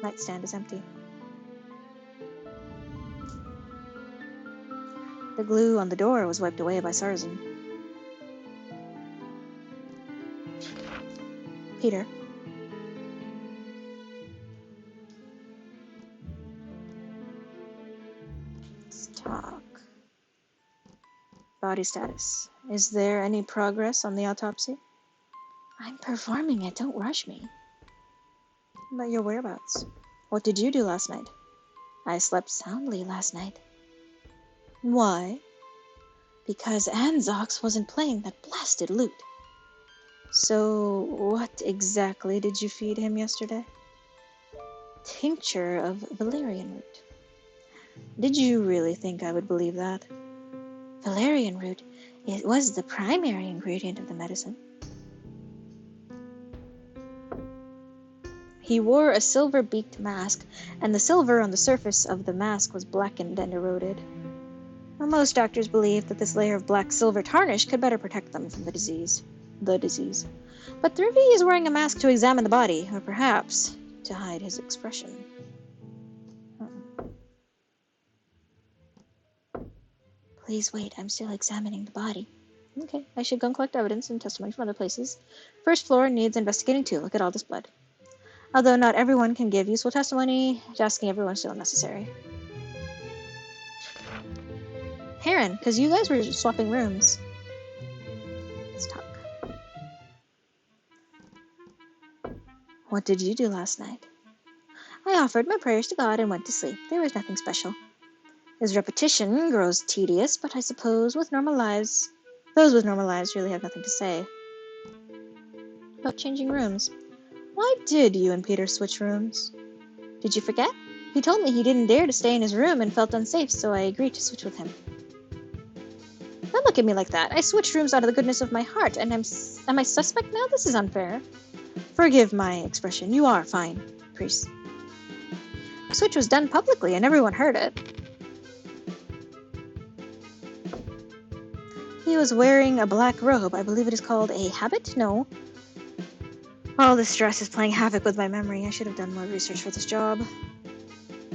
Nightstand is empty. The glue on the door was wiped away by TSARZN. Peter. Let's talk. Body status. Is there any progress on the autopsy? I'm performing it, don't rush me. About your whereabouts? What did you do last night? I slept soundly last night. Why? Because Anzox wasn't playing that blasted lute. So, what exactly did you feed him yesterday? Tincture of valerian root. Did you really think I would believe that? Valerian root, it was the primary ingredient of the medicine. He wore a silver-beaked mask, and the silver on the surface of the mask was blackened and eroded. Well, most doctors believed that this layer of black silver tarnish could better protect them from the disease. But Thrifty is wearing a mask to examine the body, or perhaps to hide his expression. Please wait, I'm still examining the body. Okay, I should go and collect evidence and testimony from other places. First floor needs investigating too. Look at all this blood. Although not everyone can give useful testimony, asking everyone is still necessary. Heron, because you guys were swapping rooms. Let's talk. What did you do last night? I offered my prayers to God and went to sleep. There was nothing special. His repetition grows tedious, but I suppose those with normal lives really have nothing to say. About changing rooms. Why did you and Peter switch rooms? Did you forget? He told me he didn't dare to stay in his room and felt unsafe, so I agreed to switch with him. Don't look at me like that. I switched rooms out of the goodness of my heart, and am I suspect now? This is unfair. Forgive my expression. You are fine, priest. The switch was done publicly, and everyone heard it. He was wearing a black robe. I believe it is called a habit? No. All this stress is playing havoc with my memory. I should have done more research for this job.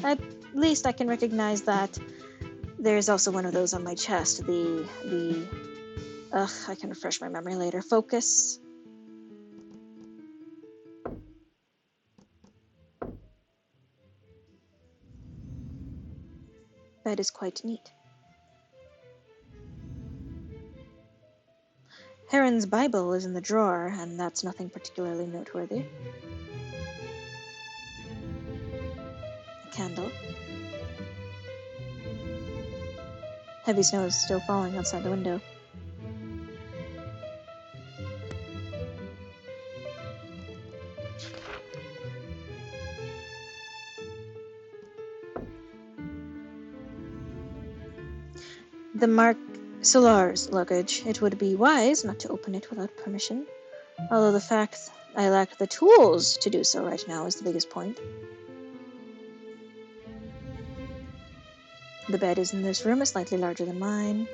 At least I can recognize that there's also one of those on my chest. I can refresh my memory later. Focus. Bed is quite neat. Heron's Bible is in the drawer, and that's nothing particularly noteworthy. A candle. Heavy snow is still falling outside the window. The Mark Solar's luggage. It would be wise not to open it without permission, although the fact I lack the tools to do so right now is the biggest point. The bed is in this room is slightly larger than mine.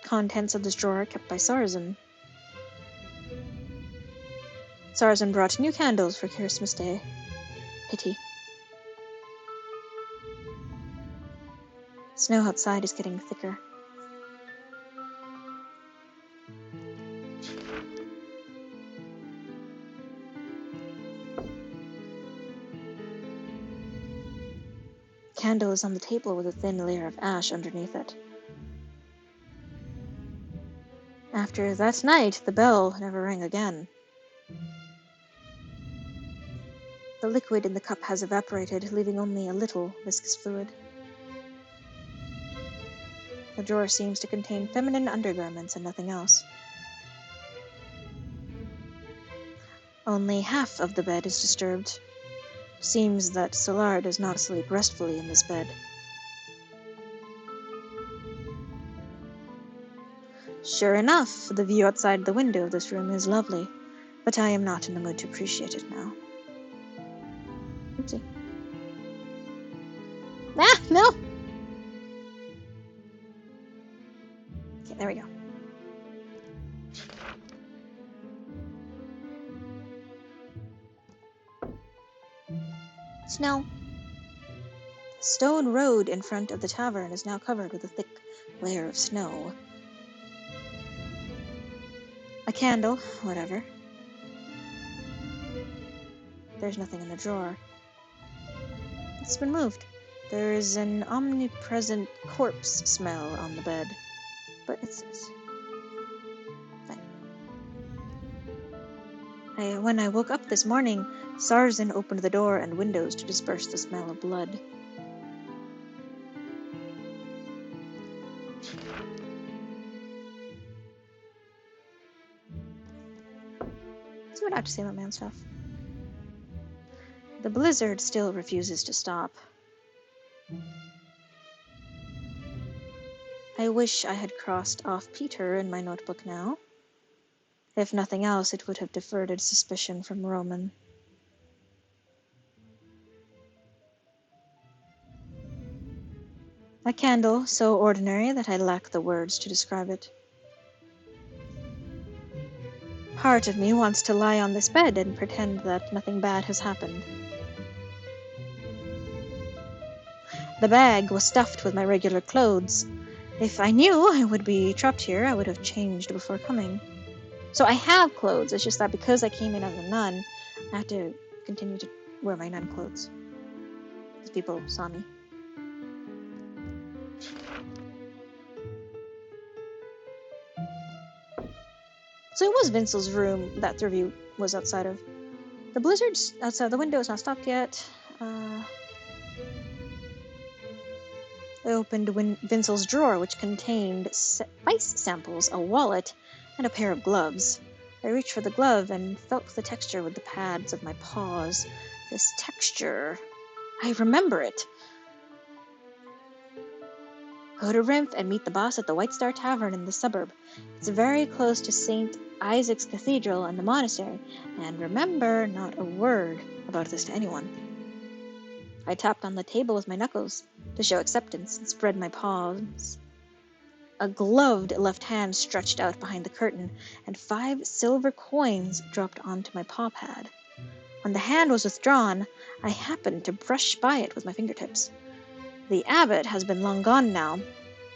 Contents of this drawer are kept by TSARZN. TSARZN brought new candles for Christmas Day. Pity. Snow outside is getting thicker. Candle is on the table with a thin layer of ash underneath it. After that night, the bell never rang again. The liquid in the cup has evaporated, leaving only a little viscous fluid. The drawer seems to contain feminine undergarments and nothing else. Only half of the bed is disturbed. Seems that Solar does not sleep restfully in this bed. Sure enough, the view outside the window of this room is lovely, but I am not in the mood to appreciate it now. Oopsie. Ah, no! Okay, there we go. Snow. The stone road in front of the tavern is now covered with a thick layer of snow. A candle, whatever. There's nothing in the drawer. It's been moved. There is an omnipresent corpse smell on the bed. But it's fine. When I woke up this morning, TSARZN opened the door and windows to disperse the smell of blood. would have to say about my own stuff. The blizzard still refuses to stop. I wish I had crossed off Peter in my notebook now. If nothing else, it would have diverted suspicion from Roman. A candle so ordinary that I lack the words to describe it. Part of me wants to lie on this bed and pretend that nothing bad has happened. The bag was stuffed with my regular clothes. If I knew I would be trapped here, I would have changed before coming. So I have clothes, it's just that because I came in as a nun, I had to continue to wear my nun clothes. Because people saw me. So it was Vincel's room that the review was outside of. The blizzard's outside the window is not stopped yet. I opened Vincel's drawer, which contained spice samples, a wallet, and a pair of gloves. I reached for the glove and felt the texture with the pads of my paws. This texture... I remember it! Go to Rimph and meet the boss at the White Star Tavern in the suburb. It's very close to St. Isaac's Cathedral and the monastery, and remember, not a word about this to anyone. I tapped on the table with my knuckles to show acceptance and spread my palms. A gloved left hand stretched out behind the curtain, and 5 silver coins dropped onto my paw pad. When the hand was withdrawn, I happened to brush by it with my fingertips. The abbot has been long gone now,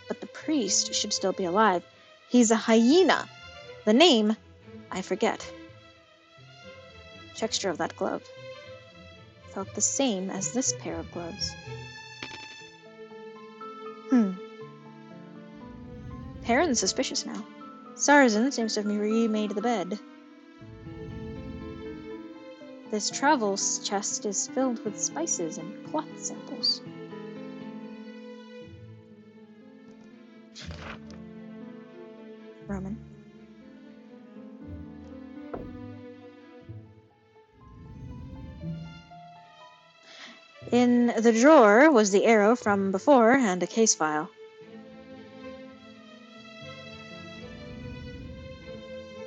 but the priest should still be alive. He's a hyena. The name, I forget. Texture of that glove felt the same as this pair of gloves. Perrin's suspicious now. TSARZN seems to have remade the bed. This travel chest is filled with spices and cloth samples. Roman. In the drawer was the arrow from before and a case file.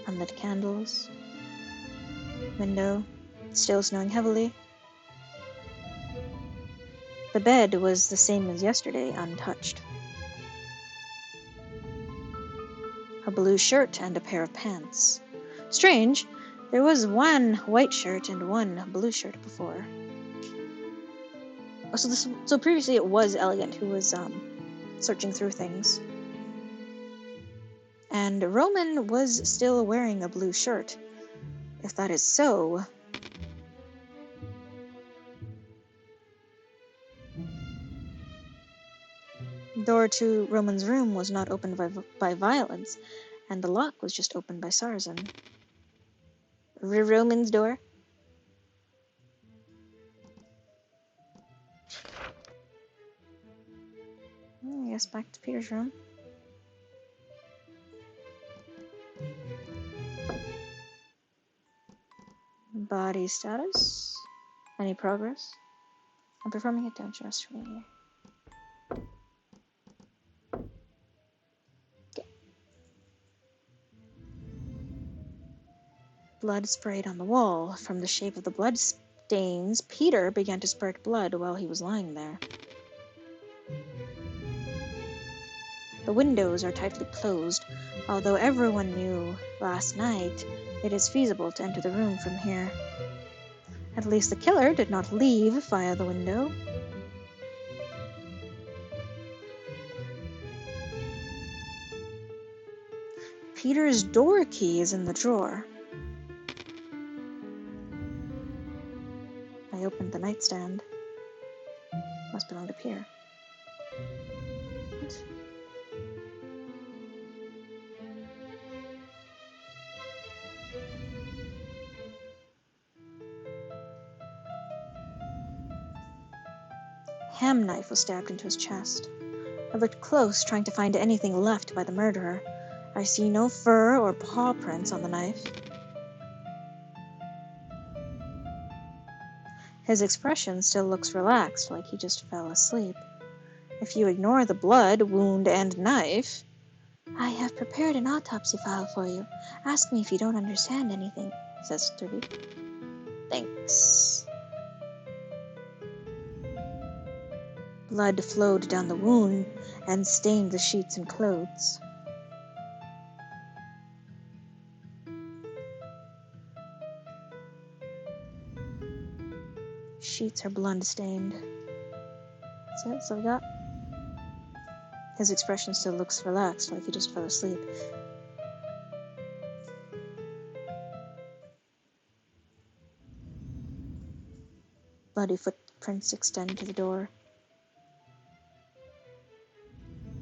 Unlit candles. Window. Still snowing heavily. The bed was the same as yesterday, untouched. A blue shirt and a pair of pants. Strange, there was one white shirt and one blue shirt before. So previously it was Elegant who was searching through things. And Roman was still wearing a blue shirt. If that is so... The door to Roman's room was not opened by violence, and the lock was just opened by TSARZN. Roman's door? I guess back to Peter's room. Body status. Any progress? I'm performing a touch restoration. Okay. Blood sprayed on the wall. From the shape of the blood stains, Peter began to spurt blood while he was lying there. The windows are tightly closed. Although everyone knew last night, it is feasible to enter the room from here. At least the killer did not leave via the window. Peter's door key is in the drawer. I opened the nightstand. Must belong to Peter. What? Ham knife was stabbed into his chest. I looked close, trying to find anything left by the murderer. I see no fur or paw prints on the knife. His expression still looks relaxed, like he just fell asleep. If you ignore the blood, wound, and knife... I have prepared an autopsy file for you. Ask me if you don't understand anything, says Sturdy. Thanks. Blood flowed down the wound and stained the sheets and clothes. Sheets are blood-stained. That's it, so we got. His expression still looks relaxed, like he just fell asleep. Bloody footprints extend to the door.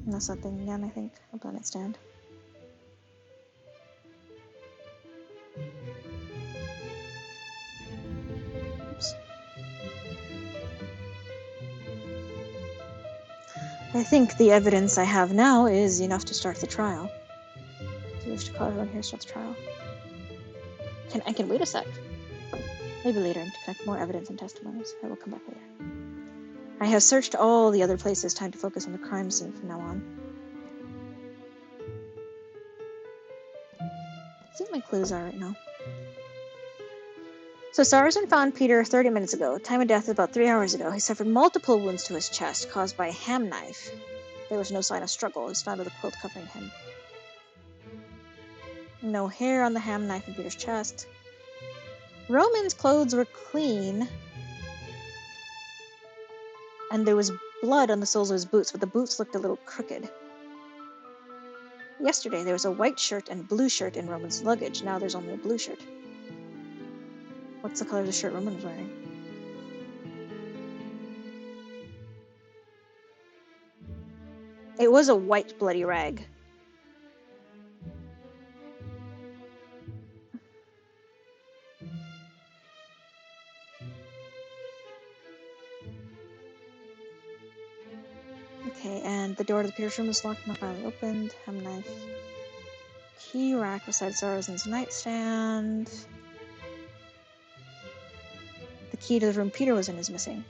And that's that thing again, I think. A planet stand. Oops. I think the evidence I have now is enough to start the trial. Do you wish to call everyone here to start the trial? I can wait a sec. Maybe later and to collect more evidence and testimonies. I will come back later. I have searched all the other places. Time to focus on the crime scene from now on. See what my clues are right now. So TSARZN found Peter 30 minutes ago. Time of death is about 3 hours ago. He suffered multiple wounds to his chest caused by a ham knife. There was no sign of struggle. He was found with a quilt covering him. No hair on the ham knife in Peter's chest. Roman's clothes were clean. And there was blood on the soles of his boots, but the boots looked a little crooked. Yesterday there was a white shirt and blue shirt in Roman's luggage. Now there's only a blue shirt. What's the color of the shirt Roman was wearing? It was a white bloody rag. Okay, and the door to the Peter's room was locked, not finally opened. Ham knife. Key rack beside TSARZN's nightstand. The key to the room Peter was in is missing.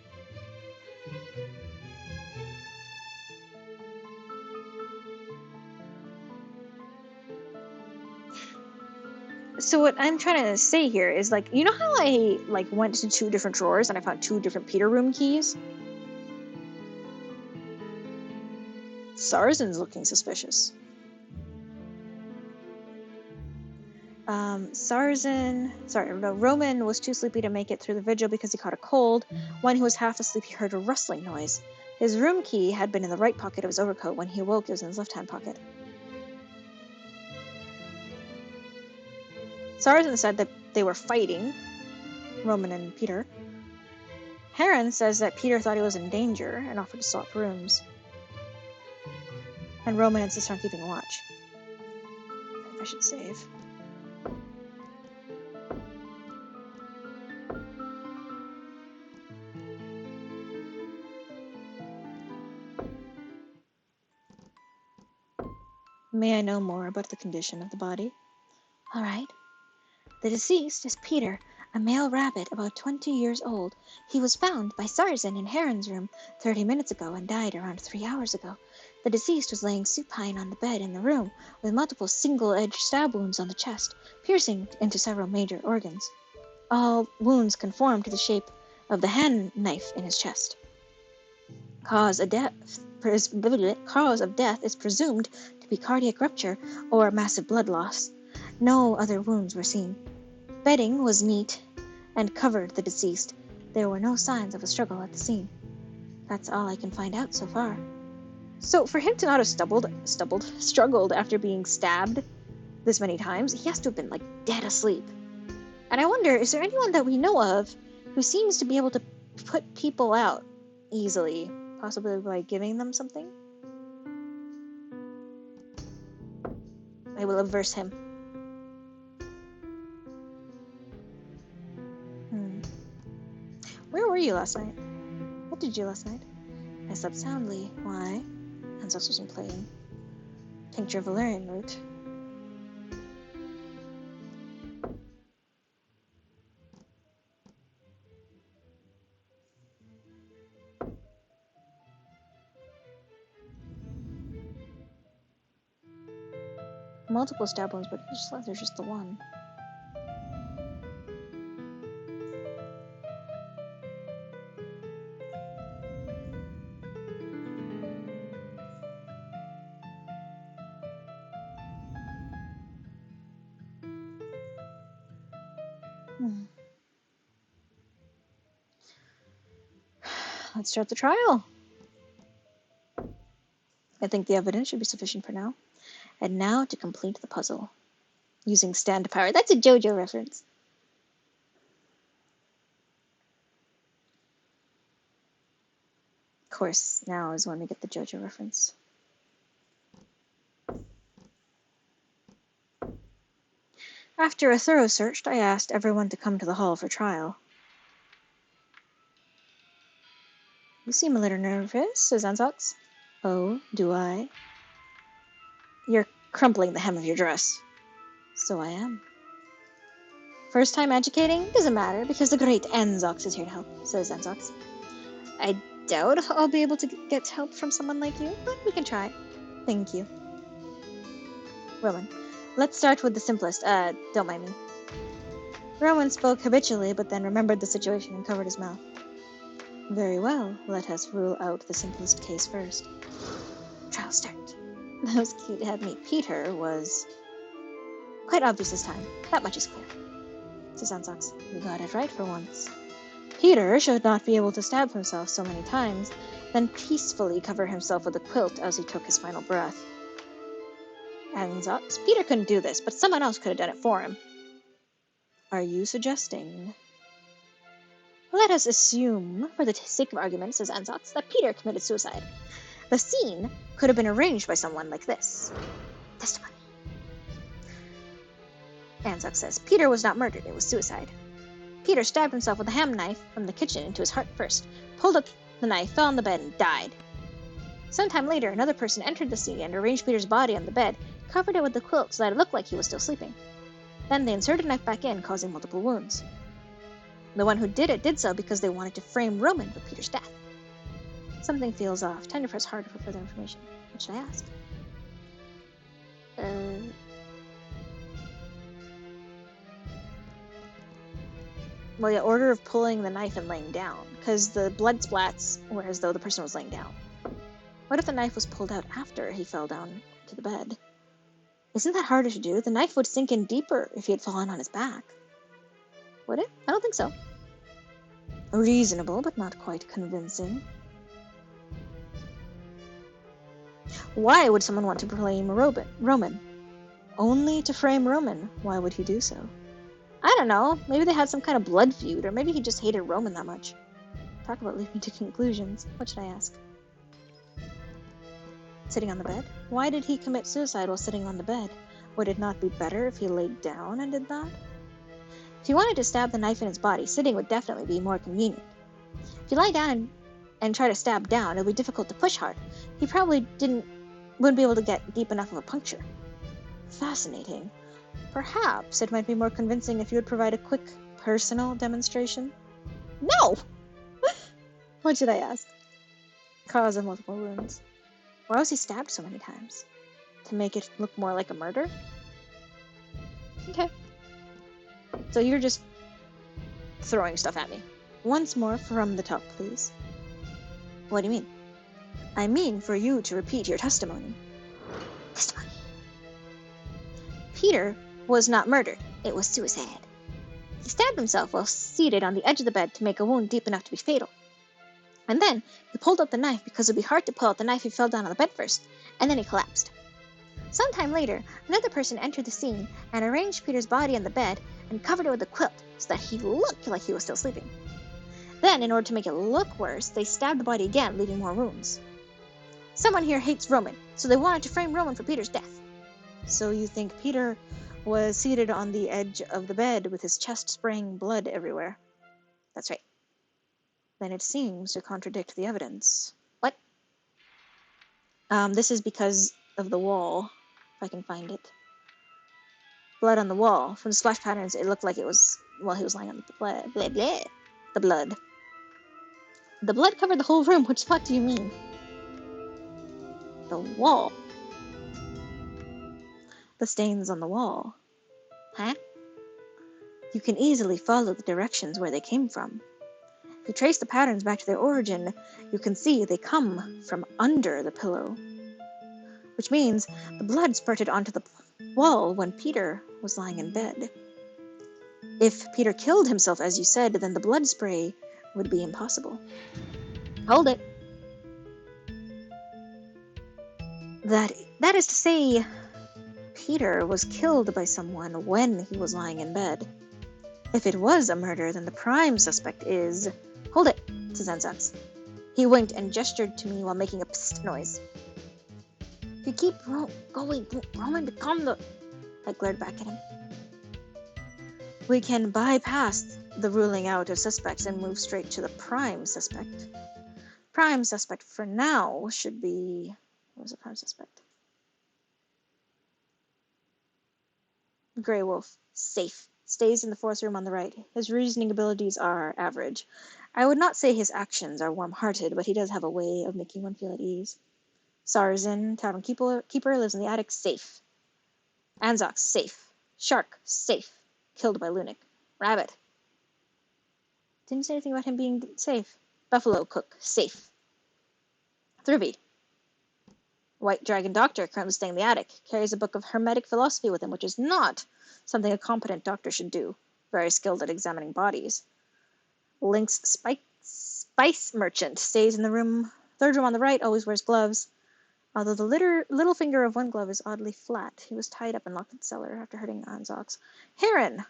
So what I'm trying to say here is, like, you know how I, like, went to 2 different drawers and I found 2 different Peter room keys? TSARZN's looking suspicious. Roman was too sleepy to make it through the vigil because he caught a cold. When he was half asleep, he heard a rustling noise. His room key had been in the right pocket of his overcoat. When he awoke, it was in his left-hand pocket. TSARZN said that they were fighting, Roman and Peter. Heron says that Peter thought he was in danger and offered to swap rooms. And Roman insists on keeping watch. I should save. May I know more about the condition of the body? All right. The deceased is Peter, a male rabbit about 20 years old. He was found by TSARZN in Heron's room 30 minutes ago and died around 3 hours ago. The deceased was laying supine on the bed in the room with multiple single-edged stab wounds on the chest, piercing into several major organs. All wounds conform to the shape of the hand knife in his chest. Cause of death is presumed to be cardiac rupture or massive blood loss. No other wounds were seen. Bedding was neat and covered the deceased. There were no signs of a struggle at the scene. That's all I can find out so far. So for him to not have struggled after being stabbed this many times, he has to have been, like, dead asleep. And I wonder, is there anyone that we know of who seems to be able to put people out easily, possibly by giving them something? I will averse him. Where were you last night? What did you do last night? I slept soundly. Why? Ancestors wasn't playing. Tincture of valerian root. multiple stab wounds, but there's just the one. Let's start the trial. I think the evidence should be sufficient for now. And now to complete the puzzle. Using stand power. That's a JoJo reference. Of course, now is when we get the JoJo reference. After a thorough search, I asked everyone to come to the hall for trial. You seem a little nervous, says Anzox. Oh, do I? You're crumpling the hem of your dress. So I am. First time educating? Doesn't matter, because the great Anzox is here to help, says Anzox. I doubt I'll be able to get help from someone like you, but we can try. Thank you. Roman. Let's start with the simplest. Don't mind me. Roman spoke habitually, but then remembered the situation and covered his mouth. Very well, let us rule out the simplest case first. Trial start. Those cute had meet Peter was quite obvious this time. That much is clear. Says Anzox. You got it right for once. Peter should not be able to stab himself so many times, then peacefully cover himself with a quilt as he took his final breath. Anzox. Peter couldn't do this, but someone else could have done it for him. Are you suggesting? Let us assume, for the sake of argument, says Anzox, that Peter committed suicide. The scene could have been arranged by someone like this. Testimony. Anzox says, Peter was not murdered, it was suicide. Peter stabbed himself with a ham knife from the kitchen into his heart first, pulled up the knife, fell on the bed, and died. Sometime later, another person entered the scene and arranged Peter's body on the bed, covered it with the quilt so that it looked like he was still sleeping. Then they inserted the knife back in, causing multiple wounds. The one who did it did so because they wanted to frame Roman for Peter's death. Something feels off. Time to press harder for further information. What should I ask? Well, the order of pulling the knife and laying down, because the blood splats were as though the person was laying down. What if the knife was pulled out after he fell down to the bed? Isn't that harder to do? The knife would sink in deeper if he had fallen on his back. Would it? I don't think so. Reasonable, but not quite convincing. Why would someone want to frame Roman? Only to frame Roman. Why would he do so? I don't know. Maybe they had some kind of blood feud, or maybe he just hated Roman that much. Talk about leaping to conclusions. What should I ask? Sitting on the bed? Why did he commit suicide while sitting on the bed? Would it not be better if he laid down and did that? If he wanted to stab the knife in his body, sitting would definitely be more convenient. If you lie down and try to stab down, it'll be difficult to push hard. He probably wouldn't be able to get deep enough of a puncture. Fascinating. Perhaps it might be more convincing if you would provide a quick, personal demonstration. No! What should I ask? Cause of multiple wounds. Why was he stabbed so many times? To make it look more like a murder? Okay. So you're just throwing stuff at me. Once more from the top, please. What do you mean? I mean for you to repeat your testimony. Testimony. Peter was not murdered. It was suicide. He stabbed himself while seated on the edge of the bed to make a wound deep enough to be fatal. And then he pulled out the knife because it would be hard to pull out the knife if he fell down on the bed first, and then he collapsed. Sometime later, another person entered the scene and arranged Peter's body on the bed and covered it with a quilt so that he looked like he was still sleeping. Then, in order to make it look worse, they stabbed the body again, leaving more wounds. Someone here hates Roman, so they wanted to frame Roman for Peter's death. So you think Peter was seated on the edge of the bed with his chest spraying blood everywhere? That's right. Then it seems to contradict the evidence. What? This is because of the wall, if I can find it. Blood on the wall. From the splash patterns, it looked like it was while he was lying on the blood. Blah, blah. The blood. The blood covered the whole room. Which spot do you mean? The wall. the stains on the wall. Huh? You can easily follow the directions where they came from. If you trace the patterns back to their origin, you can see they come from under the pillow. Which means the blood spurted onto the wall when Peter was lying in bed. If Peter killed himself, as you said, then the blood spray would be impossible. Hold it. That is to say, Peter was killed by someone when he was lying in bed. If it was a murder, then the prime suspect is... Hold it, says Anzax. He winked and gestured to me while making a psst noise. If you keep going, Roman become the... I glared back at him. We can bypass the ruling out of suspects and move straight to the prime suspect. Prime suspect for now should be... What was the prime suspect? Grey Wolf. Safe. Stays in the fourth room on the right. His reasoning abilities are average. I would not say his actions are warm-hearted, but he does have a way of making one feel at ease. TSARZN, Tavern Keeper, lives in the attic. Safe. Anzac. Safe. Shark. Safe. Killed by Lunik. Rabbit. Didn't say anything about him being safe. Buffalo Cook. Safe. Thribby. White Dragon Doctor, currently staying in the attic, carries a book of hermetic philosophy with him, which is not something a competent doctor should do. Very skilled at examining bodies. Lynx Spice Merchant stays in the third room on the right, always wears gloves. Although the little finger of one glove is oddly flat. He was tied up and locked in the cellar after hurting Anzox. Heron!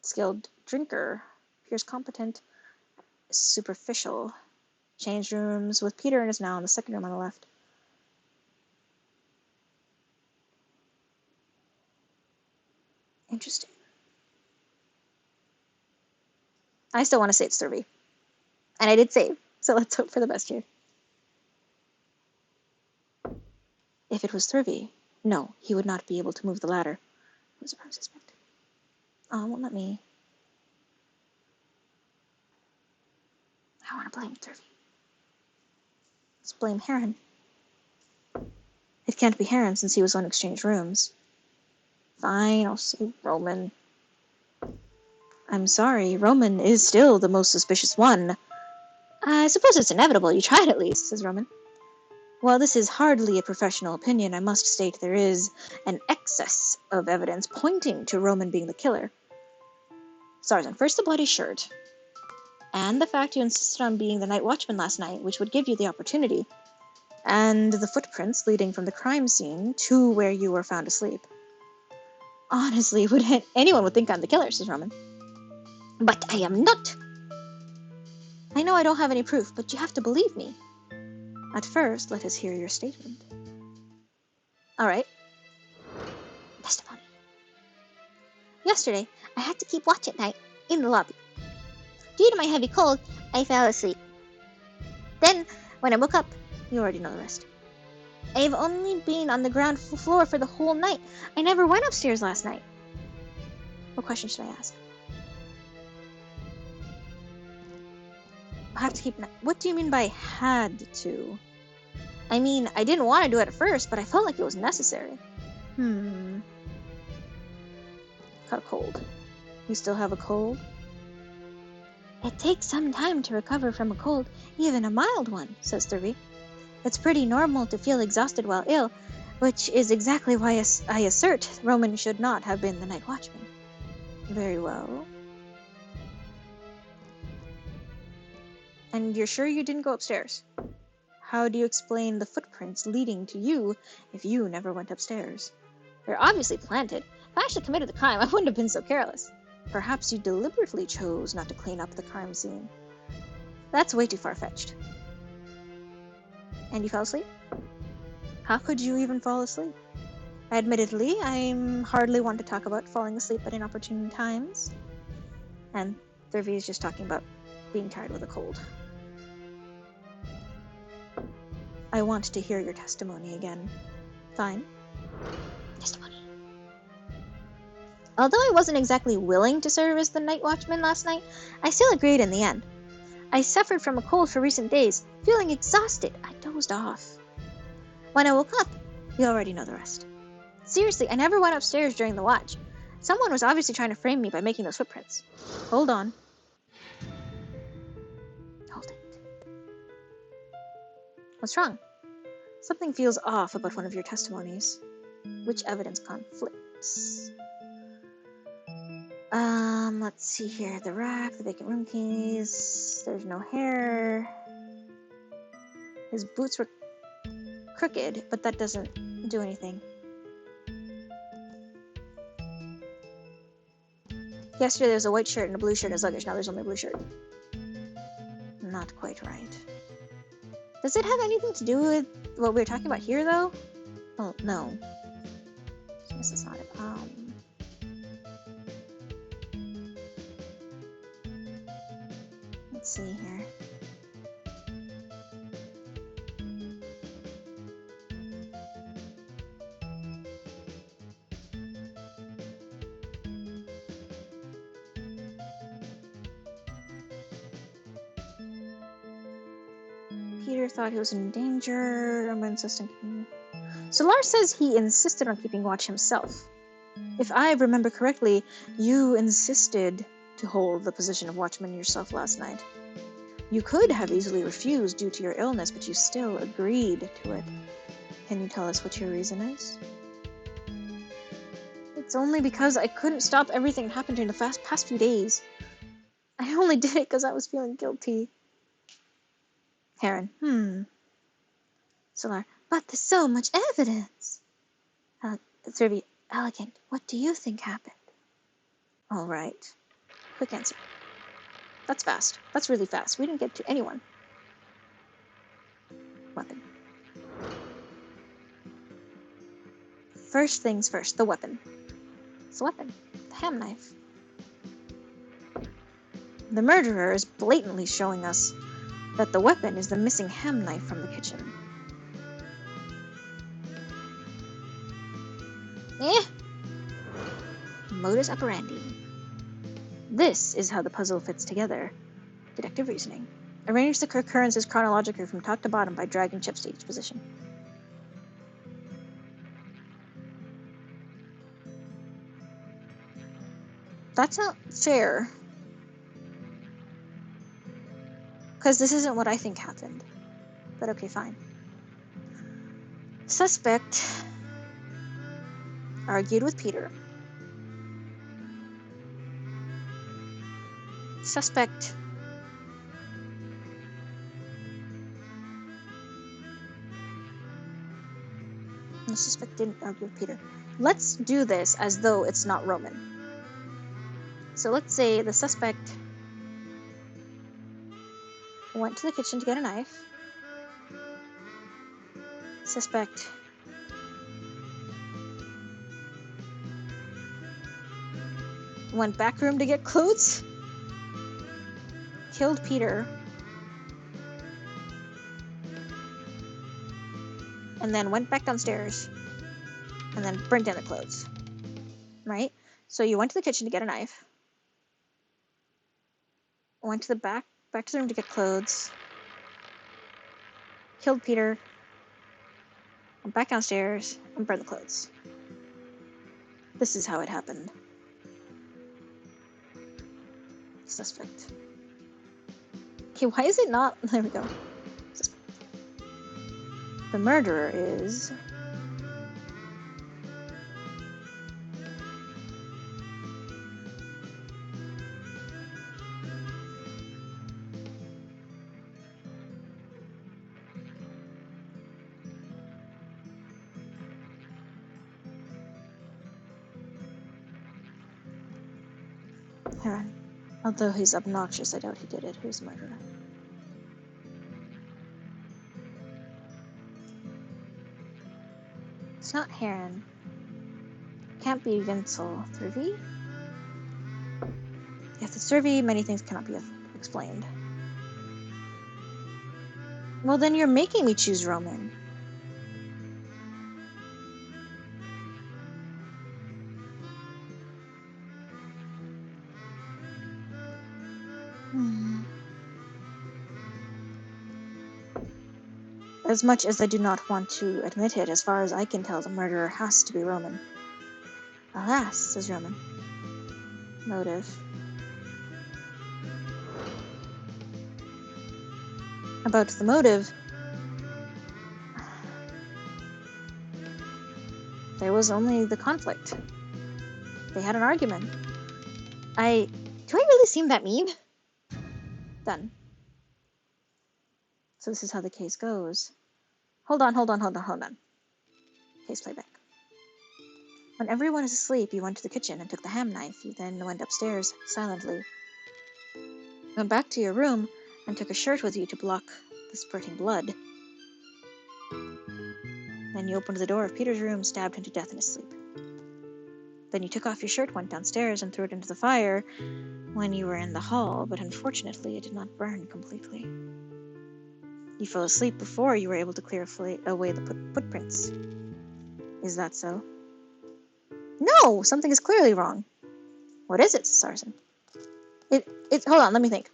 Skilled drinker. Appears competent. Superficial. Changed rooms with Peter and is now in the second room on the left. Interesting. I still want to say it's Thurby. And I did save, so let's hope for the best here. If it was Thurby, no, he would not be able to move the ladder. Who's the prime suspect? Oh, won't let me. I want to blame Thurby. Let's blame Heron. It can't be Heron since he was on exchanged rooms. Fine, I'll say Roman. I'm sorry, Roman is still the most suspicious one. I suppose it's inevitable. You tried at least, says Roman. While this is hardly a professional opinion, I must state there is an excess of evidence pointing to Roman being the killer. TSARZN, first the bloody shirt, and the fact you insisted on being the night watchman last night, which would give you the opportunity, and the footprints leading from the crime scene to where you were found asleep. Honestly, anyone would think I'm the killer, says Roman. But I am not. I know I don't have any proof, but you have to believe me. At first, let us hear your statement. All right. Testimony. Yesterday, I had to keep watch at night in the lobby. Due to my heavy cold, I fell asleep. Then, when I woke up, you already know the rest. I've only been on the ground floor for the whole night. I never went upstairs last night. What question should I ask? I have to keep... What do you mean by had to? I mean, I didn't want to do it at first, but I felt like it was necessary. Got a cold. You still have a cold? It takes some time to recover from a cold, even a mild one, says Thurby. It's pretty normal to feel exhausted while ill, which is exactly why I assert Roman should not have been the night watchman. Very well. And you're sure you didn't go upstairs? How do you explain the footprints leading to you if you never went upstairs? They're obviously planted. If I actually committed the crime, I wouldn't have been so careless. Perhaps you deliberately chose not to clean up the crime scene. That's way too far-fetched. And you fell asleep? How could you even fall asleep? Admittedly, I'm hardly one to talk about falling asleep at inopportune times. And Thurby is just talking about being tired with a cold. I want to hear your testimony again. Fine. Testimony. Although I wasn't exactly willing to serve as the night watchman last night, I still agreed in the end. I suffered from a cold for recent days. Feeling exhausted, I dozed off. When I woke up, you already know the rest. Seriously, I never went upstairs during the watch. Someone was obviously trying to frame me by making those footprints. Hold on. Hold it. What's wrong? Something feels off about one of your testimonies. Which evidence conflicts? Let's see here. The rack, the vacant room keys. There's no hair. His boots were crooked, but that doesn't do anything. Yesterday there was a white shirt and a blue shirt in his luggage. Now there's only a blue shirt. Not quite right. Does it have anything to do with what we were talking about here, though? Oh, no. I guess that's not it. Let's see here. Peter thought he was in danger. I'm insisting. So Lars says he insisted on keeping watch himself. If I remember correctly, you insisted to hold the position of watchman yourself last night. You could have easily refused due to your illness, but you still agreed to it. Can you tell us what your reason is? It's only because I couldn't stop everything that happened during the past few days. I only did it because I was feeling guilty. Heron, Solar, but there's so much evidence. Servi, elegant, what do you think happened? All right. Quick answer. That's fast. That's really fast. We didn't get to anyone. Weapon. First things first, the weapon. It's a weapon. The ham knife. The murderer is blatantly showing us that the weapon is the missing ham knife from the kitchen. Modus operandi. This is how the puzzle fits together. Deductive reasoning. Arrange the occurrences chronologically from top to bottom by dragging chips to each position. That's not fair. Because this isn't what I think happened. But okay, fine. Suspect argued with Peter. Suspect the suspect didn't argue with Peter. Let's do this as though it's not Roman. So let's say the suspect went to the kitchen to get a knife. Suspect went back room to get clothes. Killed Peter. And then went back downstairs. And then burnt down the clothes. Right? So you went to the kitchen to get a knife. Went to the back to the room to get clothes. Killed Peter. Went back downstairs and burned the clothes. This is how it happened. Suspect. Okay, why is it not? There we go. Suspect. The murderer is... Heron. Although he's obnoxious, I doubt he did it. Who's the murderer? It's not Heron. Can't be Vincel. Thurvey? If it's Thurvey, many things cannot be explained. Well, then you're making me choose Roman. As much as I do not want to admit it, as far as I can tell, the murderer has to be Roman. Alas, says Roman. Motive. About the motive, there was only the conflict. They had an argument. Do I really seem that mean? Done. So this is how the case goes. Hold on. Case playback. When everyone is asleep, you went to the kitchen and took the ham knife. You then went upstairs silently. Went back to your room and took a shirt with you to block the spurting blood. Then you opened the door of Peter's room, stabbed him to death in his sleep. Then you took off your shirt, went downstairs, and threw it into the fire when you were in the hall, but unfortunately it did not burn completely. You fell asleep before you were able to clear away the footprints. Is that so? No! Something is clearly wrong. What is it, TSARZN? Hold on, let me think.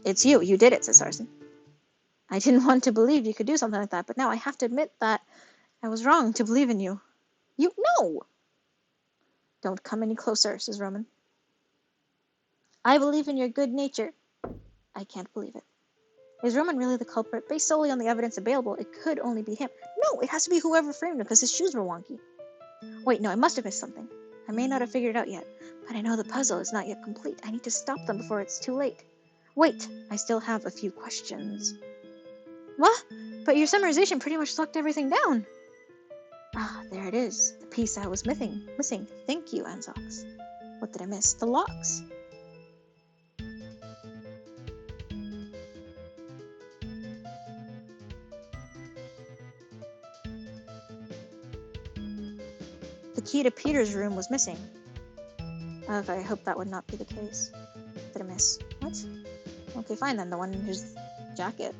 It's you. You did it, TSARZN. I didn't want to believe you could do something like that, but now I have to admit that I was wrong to believe in you. No! Don't come any closer, says Roman. I believe in your good nature. I can't believe it. Is Roman really the culprit? Based solely on the evidence available, it could only be him. No, it has to be whoever framed him, because his shoes were wonky. Wait, no, I must have missed something. I may not have figured it out yet, but I know the puzzle is not yet complete. I need to stop them before it's too late. Wait, I still have a few questions. What? But your summarization pretty much locked everything down. Ah, there it is. The piece I was missing. Thank you, Anzox. What did I miss? The locks. The key to Peter's room was missing. Okay, I hope that would not be the case. Did I miss? What? Okay, fine then. The one in his jacket.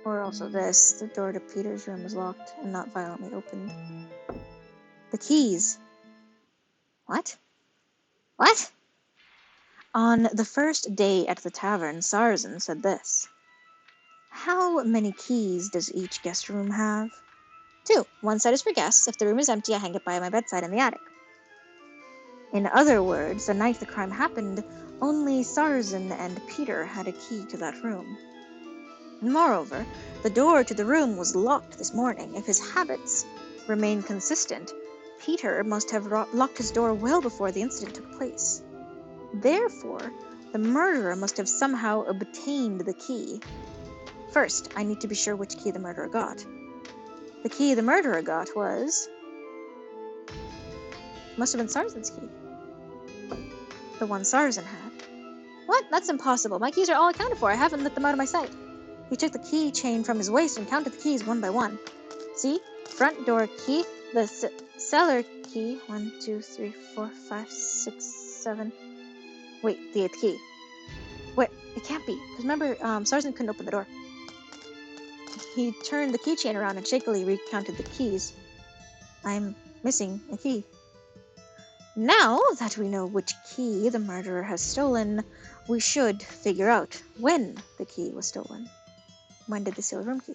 Or also this. The door to Peter's room was locked and not violently opened. The keys. What? On the first day at the tavern, TSARZN said this. How many keys does each guest room have? 2. One set is for guests. If the room is empty, I hang it by my bedside in the attic. In other words, the night the crime happened, only TSARZN and Peter had a key to that room. And moreover, the door to the room was locked this morning. If his habits remain consistent, Peter must have locked his door well before the incident took place. Therefore, the murderer must have somehow obtained the key. First, I need to be sure which key the murderer got. The key the murderer got must have been TSARZN's key. The one TSARZN had. What? That's impossible. My keys are all accounted for. I haven't let them out of my sight. He took the keychain from his waist and counted the keys one by one. See? Front door key, the cellar key, 1, 2, 3, 4, 5, 6, 7. Wait, the 8th key. Wait, it can't be. Because remember, TSARZN couldn't open the door. He turned the keychain around and shakily recounted the keys. I'm missing a key. Now that we know which key the murderer has stolen, we should figure out when the key was stolen. When did they steal the room key?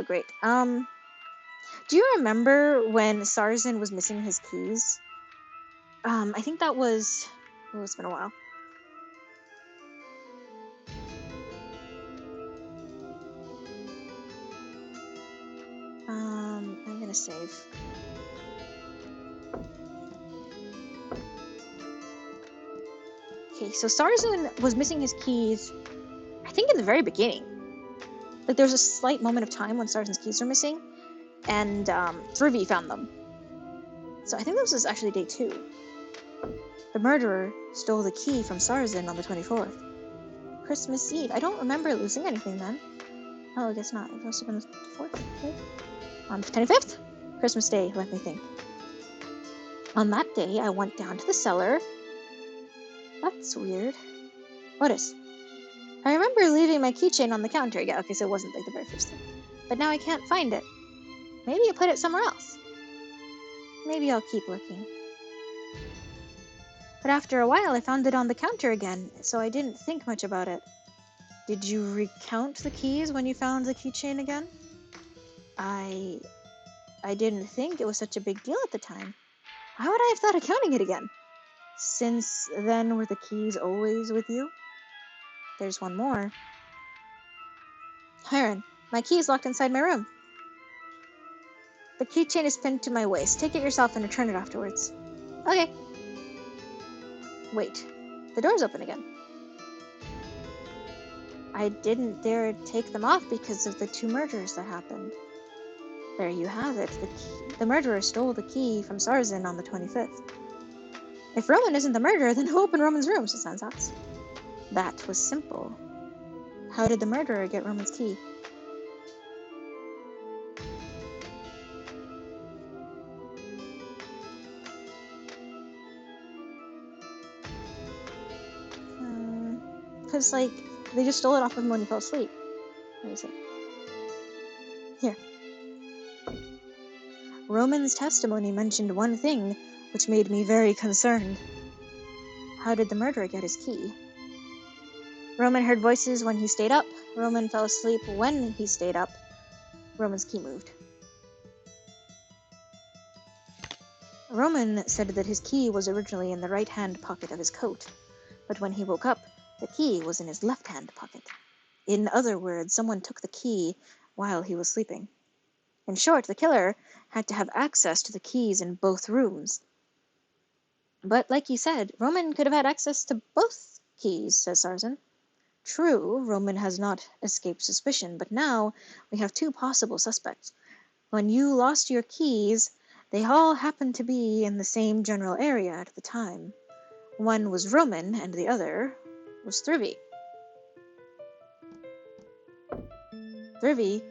Great. Do you remember when TSARZN was missing his keys? I think that was... Oh, it's been a while. I'm gonna save. Okay, so TSARZN was missing his keys, I think in the very beginning. Like, there was a slight moment of time when TSARZN's keys were missing, and Thrivy found them. So I think this was actually day 2. The murderer stole the key from TSARZN on the 24th. Christmas Eve. I don't remember losing anything then. Oh, I guess not. It must have been the 4th, right? On the 25th? Christmas Day, let me think. On that day, I went down to the cellar. That's weird. Otis, I remember leaving my keychain on the counter. Yeah, okay, so it wasn't like the very first thing. But now I can't find it. Maybe you put it somewhere else. Maybe I'll keep looking. But after a while, I found it on the counter again, so I didn't think much about it. Did you recount the keys when you found the keychain again? I didn't think it was such a big deal at the time. Why would I have thought of counting it again? Since then, were the keys always with you? There's one more. Heron, my key is locked inside my room. The keychain is pinned to my waist. Take it yourself and return it afterwards. Okay. Wait. The door's open again. I didn't dare take them off because of the 2 murders that happened. There you have it. The murderer stole the key from TSARZN on the 25th. If Roman isn't the murderer, then who opened Roman's room, says Sansats. That was simple. How did the murderer get Roman's key? Because, like, they just stole it off of him when he fell asleep. Where is it? Here. Roman's testimony mentioned one thing, which made me very concerned. How did the murderer get his key? Roman heard voices when he stayed up. Roman fell asleep when he stayed up. Roman's key moved. Roman said that his key was originally in the right-hand pocket of his coat, but when he woke up, the key was in his left-hand pocket. In other words, someone took the key while he was sleeping. In short, the killer had to have access to the keys in both rooms. But like you said, Roman could have had access to both keys, says TSARZN. True, Roman has not escaped suspicion, but now we have 2 possible suspects. When you lost your keys, they all happened to be in the same general area at the time. One was Roman, and the other was Thrivy. Thrivy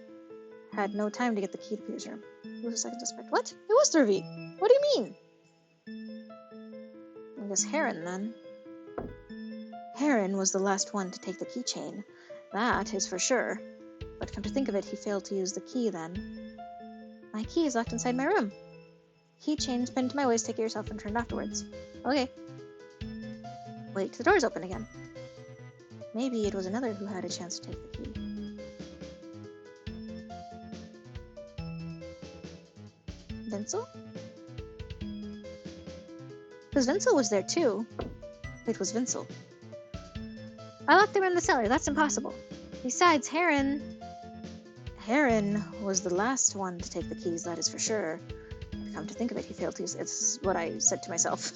had no time to get the key to Peter's room. Who was the second suspect? What? It was Thrivy! What do you mean? I guess Heron, then. Heron was the last one to take the keychain. That is for sure. But come to think of it, he failed to use the key then. My key is locked inside my room. Keychain's pinned to my waist. Take it yourself and turn it afterwards. Okay. Wait, the door's open again. Maybe it was another who had a chance to take the key. Vincel? Because Vincel was there too. It was Vincel. I locked them in the cellar. That's impossible. Besides, Heron was the last one to take the keys, that is for sure. And come to think of it, he failed to use it. It's what I said to myself.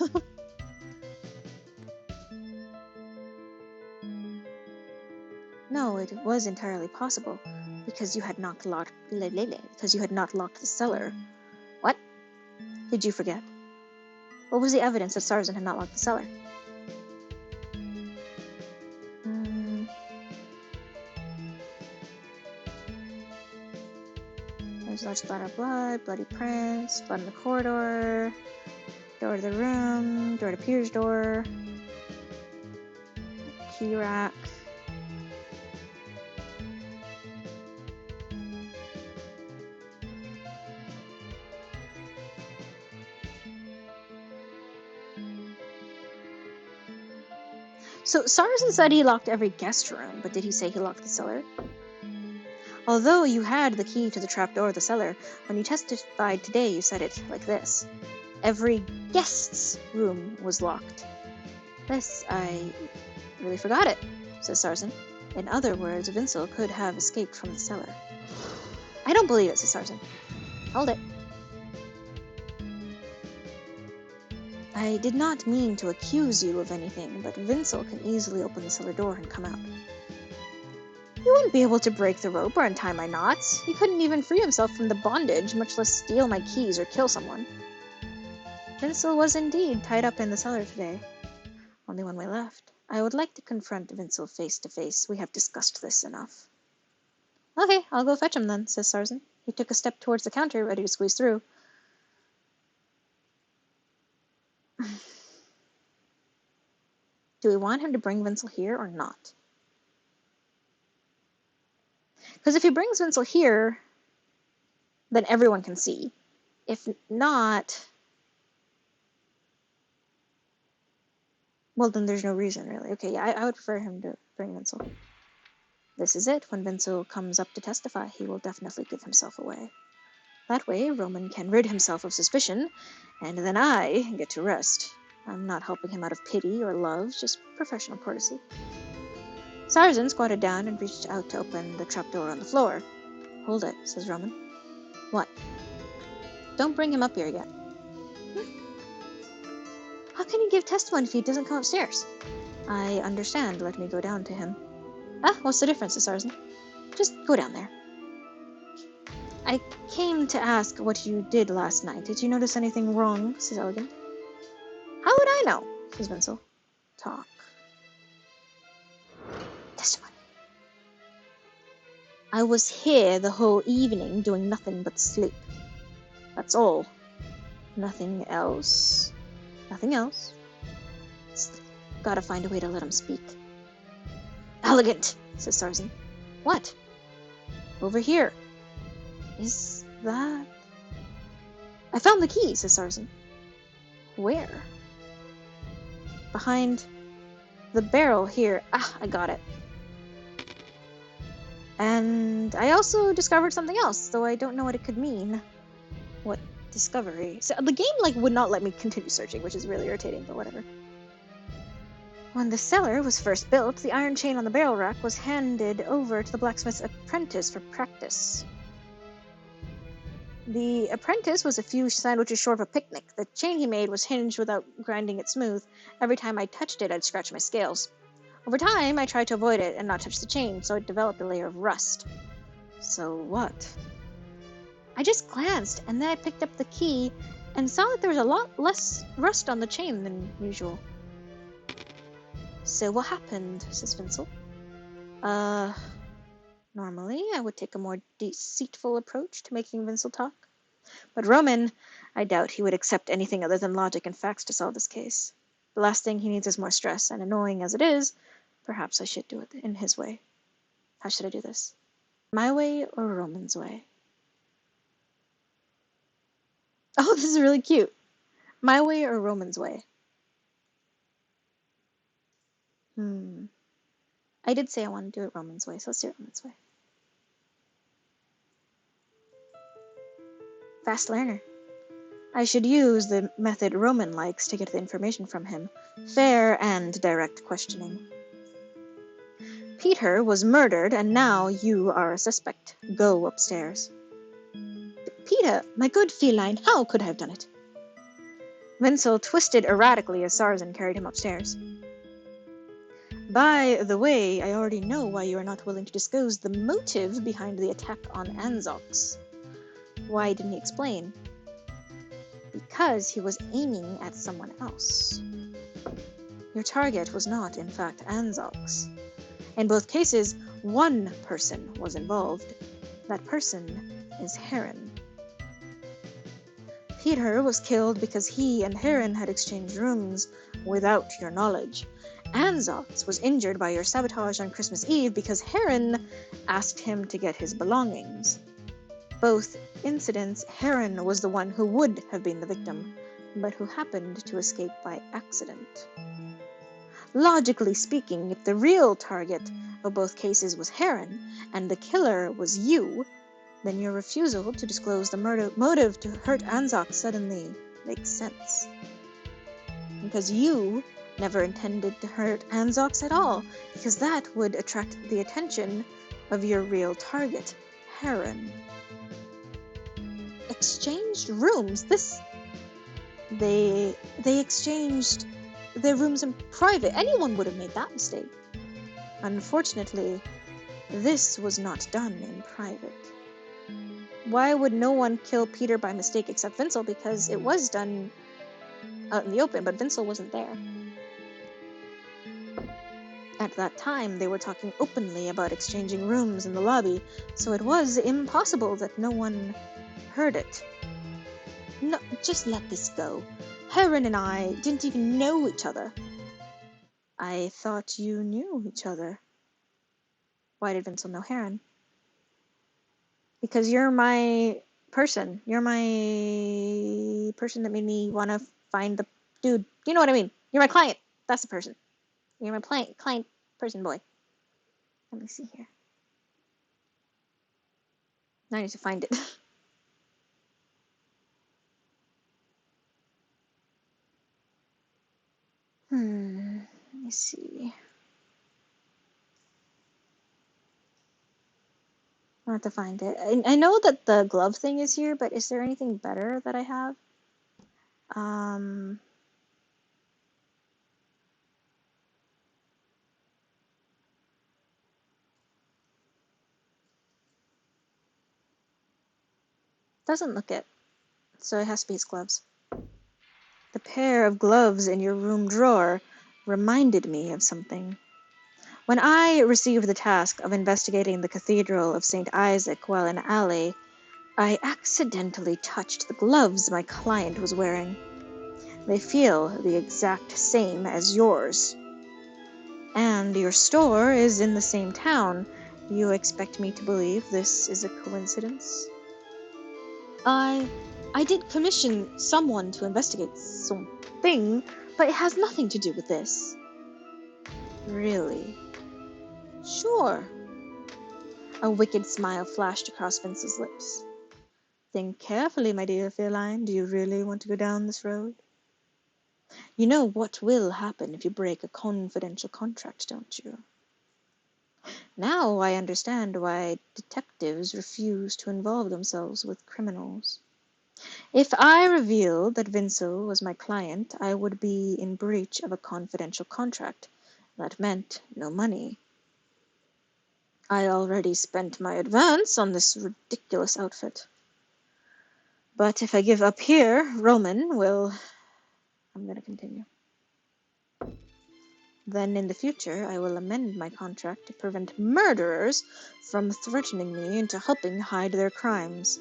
No, it was entirely possible, because you had not locked the cellar. What? Did you forget? What was the evidence that TSARZN had not locked the cellar? There's a large splatter of blood, bloody prints, blood in the corridor, door to the room, door to Peter's door, key rack. So TSARZN said he locked every guest room, but did he say he locked the cellar? Although you had the key to the trapdoor of the cellar, when you testified today you said it like this. Every guest's room was locked. This, I really forgot it, says TSARZN. In other words, Vincel could have escaped from the cellar. I don't believe it, says TSARZN. Hold it. I did not mean to accuse you of anything, but Vincel can easily open the cellar door and come out. He wouldn't be able to break the rope or untie my knots. He couldn't even free himself from the bondage, much less steal my keys or kill someone. Vincel was indeed tied up in the cellar today. Only one way left. I would like to confront Vincel face to face. We have discussed this enough. Okay, I'll go fetch him then, says TSARZN. He took a step towards the counter, ready to squeeze through. Do we want him to bring Vincel here or not? Because if he brings Vincel here, then everyone can see. If not, well, then there's no reason, really. Okay, yeah, I would prefer him to bring Vincel. This is it. When Vincel comes up to testify, he will definitely give himself away. That way, Roman can rid himself of suspicion, and then I get to rest. I'm not helping him out of pity or love, just professional courtesy. TSARZN squatted down and reached out to open the trapdoor on the floor. Hold it, says Roman. What? Don't bring him up here yet. How can he give testimony if he doesn't come upstairs? I understand. Let me go down to him. What's the difference, TSARZN? Just go down there. I came to ask what you did last night. Did you notice anything wrong, says Elegant. How would I know, says Vincel. Talk. Testimony. I was here the whole evening doing nothing but sleep. That's all. Nothing else. Nothing else. Gotta find a way to let him speak. Elegant, says TSARZN. What? Over here. Is that... I found the key, says TSARZN. Where? Behind the barrel here. I got it. And I also discovered something else, though I don't know what it could mean. What discovery? So the game, would not let me continue searching, which is really irritating, but whatever. When the cellar was first built, the iron chain on the barrel rack was handed over to the blacksmith's apprentice for practice. The apprentice was a few sandwiches short of a picnic. The chain he made was hinged without grinding it smooth. Every time I touched it, I'd scratch my scales. Over time, I tried to avoid it and not touch the chain, so it developed a layer of rust. So what? I just glanced, and then I picked up the key and saw that there was a lot less rust on the chain than usual. So what happened, says Vincel. Normally, I would take a more deceitful approach to making Vincel talk. But Roman, I doubt he would accept anything other than logic and facts to solve this case. The last thing he needs is more stress, and annoying as it is, perhaps I should do it in his way. How should I do this? My way or Roman's way? Oh, this is really cute. My way or Roman's way? I did say I want to do it Roman's way, so let's do it Roman's way. Fast learner. I should use the method Roman likes to get the information from him. Fair and direct questioning. Peter was murdered, and now you are a suspect. Go upstairs. Peter, my good feline, how could I have done it? Vincel twisted erratically as TSARZN carried him upstairs. By the way, I already know why you are not willing to disclose the motive behind the attack on Anzox. Why didn't he explain? Because he was aiming at someone else. Your target was not, in fact, Anzox. In both cases, one person was involved. That person is Heron. Peter was killed because he and Heron had exchanged rooms without your knowledge. Anzox was injured by your sabotage on Christmas Eve because Heron asked him to get his belongings. Both incidents, Heron was the one who would have been the victim, but who happened to escape by accident. Logically speaking, if the real target of both cases was Heron, and the killer was you, then your refusal to disclose the motive to hurt Anzox suddenly makes sense. Because you never intended to hurt Anzox at all, because that would attract the attention of your real target, Heron. Exchanged rooms? They exchanged their rooms in private. Anyone would have made that mistake. Unfortunately, this was not done in private. Why would no one kill Peter by mistake except Vincel? Because it was done out in the open, but Vincel wasn't there. At that time, they were talking openly about exchanging rooms in the lobby, so it was impossible that no one heard it. No, just let this go. Heron and I didn't even know each other. I thought you knew each other. Why did Vincel know Heron? Because you're my person. You're my person that made me want to find the dude. You know what I mean? You're my client. That's the person. You're my client person boy. Let me see here. Now I need to find it. Let me see. I'll have to find it. I know that the glove thing is here, but is there anything better that I have? Doesn't look it. So it has to be his gloves. The pair of gloves in your room drawer reminded me of something. When I received the task of investigating the Cathedral of St. Isaac while in alley, I accidentally touched the gloves my client was wearing. They feel the exact same as yours. And your store is in the same town. You expect me to believe this is a coincidence? I did commission someone to investigate something, but it has nothing to do with this. Really? Sure. A wicked smile flashed across Vince's lips. Think carefully, my dear feline. Do you really want to go down this road? You know what will happen if you break a confidential contract, don't you? Now I understand why detectives refuse to involve themselves with criminals. If I revealed that Vincel was my client, I would be in breach of a confidential contract. That meant no money. I already spent my advance on this ridiculous outfit. But if I give up here, Roman will... I'm going to continue. Then in the future, I will amend my contract to prevent murderers from threatening me into helping hide their crimes.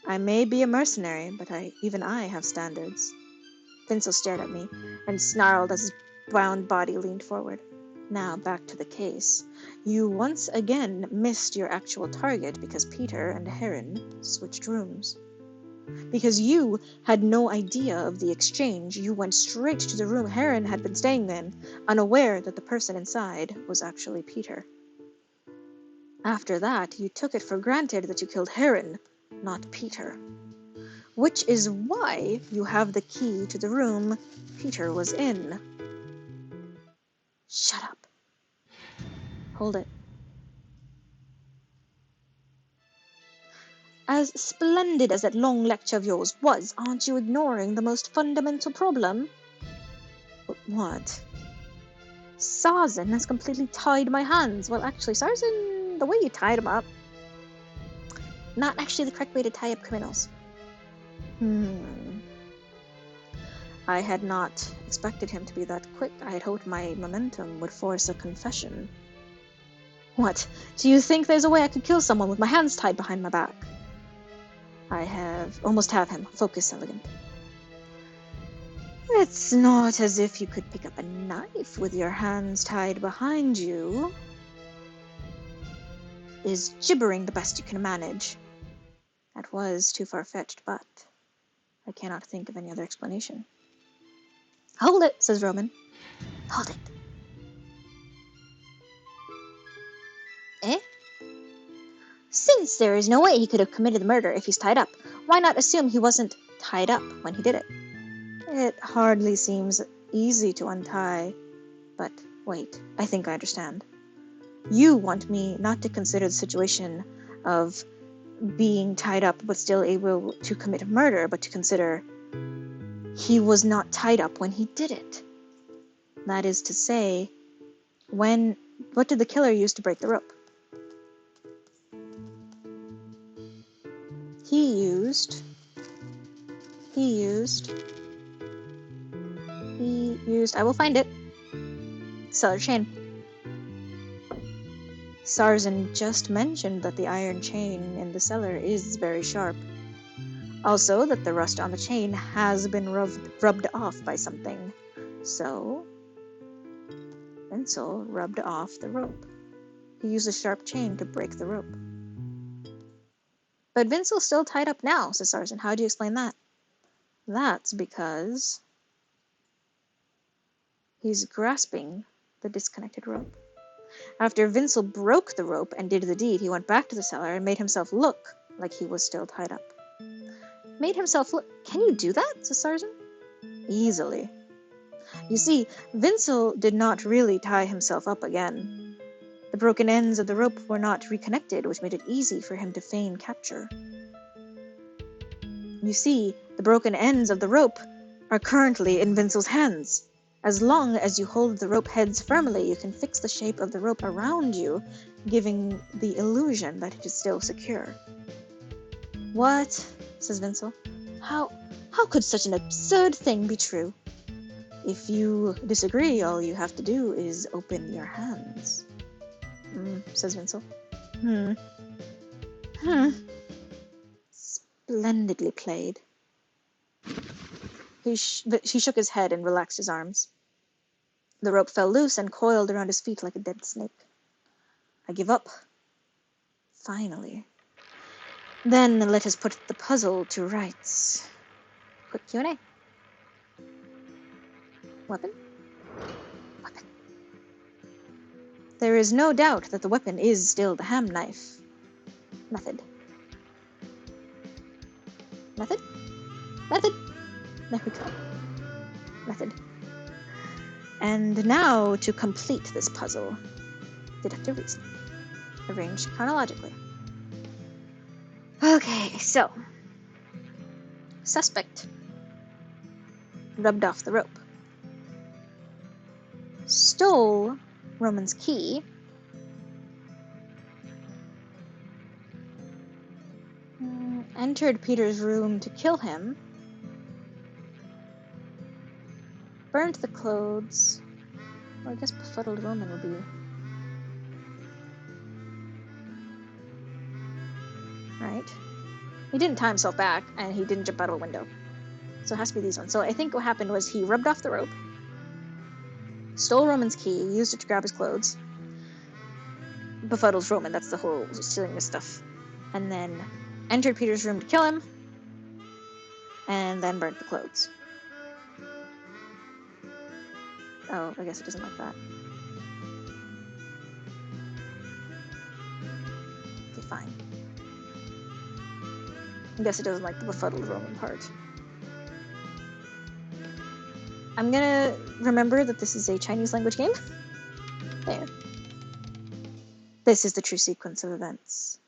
I may be a mercenary, but even I have standards. Vincel stared at me and snarled as his bound body leaned forward. Now back to the case. You once again missed your actual target because Peter and Heron switched rooms. Because you had no idea of the exchange, you went straight to the room Heron had been staying in, unaware that the person inside was actually Peter. After that, you took it for granted that you killed Heron, not Peter. Which is why you have the key to the room Peter was in. Shut up. Hold it. As splendid as that long lecture of yours was, aren't you ignoring the most fundamental problem? What? TSARZN has completely tied my hands. Well, actually, TSARZN, the way you tied him up, not actually the correct way to tie up criminals. I had not expected him to be that quick. I had hoped my momentum would force a confession. What? Do you think there's a way I could kill someone with my hands tied behind my back? Almost have him. Focus, Elegant. It's not as if you could pick up a knife with your hands tied behind you. Is gibbering the best you can manage? That was too far-fetched, but I cannot think of any other explanation. Hold it, says Roman. Hold it. Eh? Since there is no way he could have committed the murder if he's tied up, why not assume he wasn't tied up when he did it? It hardly seems easy to untie. But wait, I think I understand. You want me not to consider the situation of being tied up but still able to commit murder, but to consider he was not tied up when he did it. That is to say, what did the killer use to break the rope? He used, I will find it. Cellar chain. TSARZN just mentioned that the iron chain in the cellar is very sharp. Also, that the rust on the chain has been rubbed off by something. So, Vincel rubbed off the rope. He used a sharp chain to break the rope. But Vincel's still tied up now, says TSARZN. How do you explain that? That's because he's grasping the disconnected rope. After Vincel broke the rope and did the deed, he went back to the cellar and made himself look like he was still tied up. Made himself look... Can you do that, says TSARZN? Easily. You see, Vincel did not really tie himself up again. The broken ends of the rope were not reconnected, which made it easy for him to feign capture. You see, the broken ends of the rope are currently in Vincel's hands. As long as you hold the rope heads firmly, you can fix the shape of the rope around you, giving the illusion that it is still secure. What? Says Vincel. How could such an absurd thing be true? If you disagree, all you have to do is open your hands. Says Vincel. Splendidly played. He shook his head and relaxed his arms. The rope fell loose and coiled around his feet like a dead snake. I give up. Finally. Then let us put the puzzle to rights. Quick Q&A. Weapon? Weapon. There is no doubt that the weapon is still the ham knife. Method. Method? Method! There we go. Method. And now to complete this puzzle. Deductive reasoning. Arranged chronologically. Okay, so. Suspect. Rubbed off the rope. Stole Roman's key. Entered Peter's room to kill him. Burnt the clothes. Well, I guess befuddled Roman would be... Right. He didn't tie himself back, and he didn't jump out of a window. So it has to be these ones. So I think what happened was he rubbed off the rope, stole Roman's key, used it to grab his clothes, befuddles Roman, that's the whole stealing this stuff, and then entered Peter's room to kill him, and then burnt the clothes. Oh, I guess it doesn't like that. Okay, fine. I guess it doesn't like the befuddled Roman part. I'm gonna remember that this is a Chinese language game. There. This is the true sequence of events.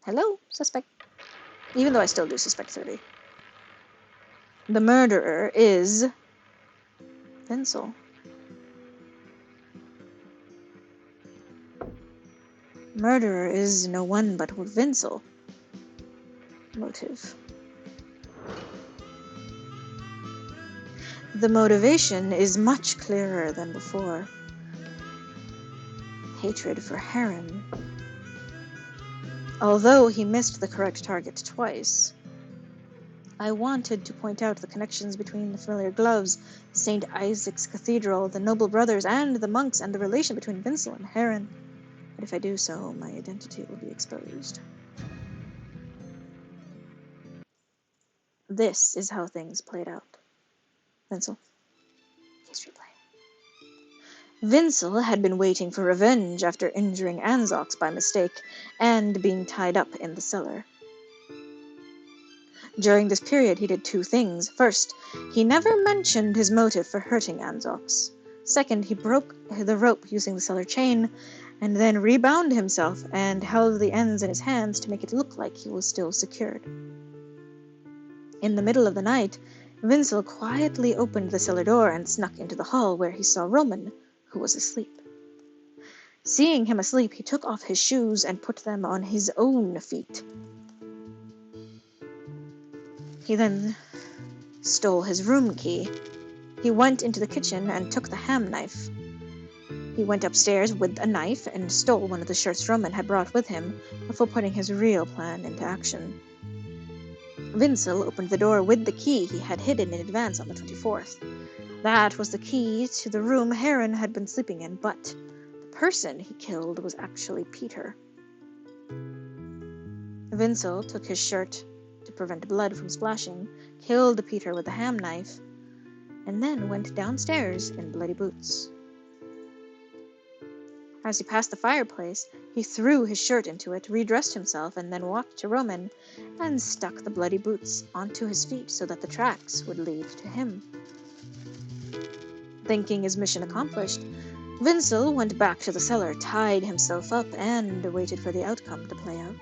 Hello, suspect. Even though I still do suspect 30. The murderer is... Vincel. Murderer is no one but Vincel. Motive. The motivation is much clearer than before. Hatred for Heron. Although he missed the correct target twice, I wanted to point out the connections between the familiar gloves, St. Isaac's Cathedral, the noble brothers, and the monks, and the relation between Vincel and Heron. But if I do so, my identity will be exposed. This is how things played out. Vincel. History play. Vincel had been waiting for revenge after injuring Anzox by mistake and being tied up in the cellar. During this period, he did two things. First, he never mentioned his motive for hurting Anzox. Second, he broke the rope using the cellar chain, and then rebound himself and held the ends in his hands to make it look like he was still secured. In the middle of the night, Vincel quietly opened the cellar door and snuck into the hall where he saw Roman, who was asleep. Seeing him asleep, he took off his shoes and put them on his own feet. He then stole his room key. He went into the kitchen and took the ham knife. He went upstairs with a knife and stole one of the shirts Roman had brought with him before putting his real plan into action. Vincel opened the door with the key he had hidden in advance on the 24th. That was the key to the room Heron had been sleeping in, but the person he killed was actually Peter. Vincel took his shirt to prevent blood from splashing, killed Peter with a ham knife, and then went downstairs in bloody boots. As he passed the fireplace, he threw his shirt into it, redressed himself, and then walked to Roman and stuck the bloody boots onto his feet so that the tracks would lead to him. Thinking his mission accomplished, Vincel went back to the cellar, tied himself up, and waited for the outcome to play out.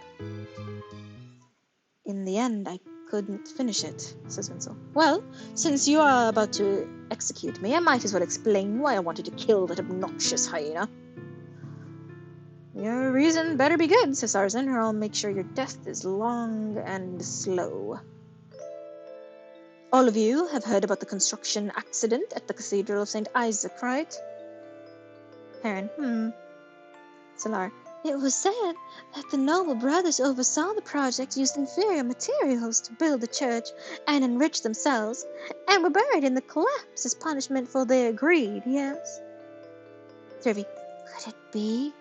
In the end, I couldn't finish it, says Vincel. Well, since you are about to execute me, I might as well explain why I wanted to kill that obnoxious hyena. Your reason better be good, says TSARZN, or I'll make sure your death is long and slow. All of you have heard about the construction accident at the Cathedral of St. Isaac, right? Heron, Solar, it was said that the noble brothers oversaw the project, used inferior materials to build the church and enrich themselves, and were buried in the collapse as punishment for their greed, yes? Servy, could it be?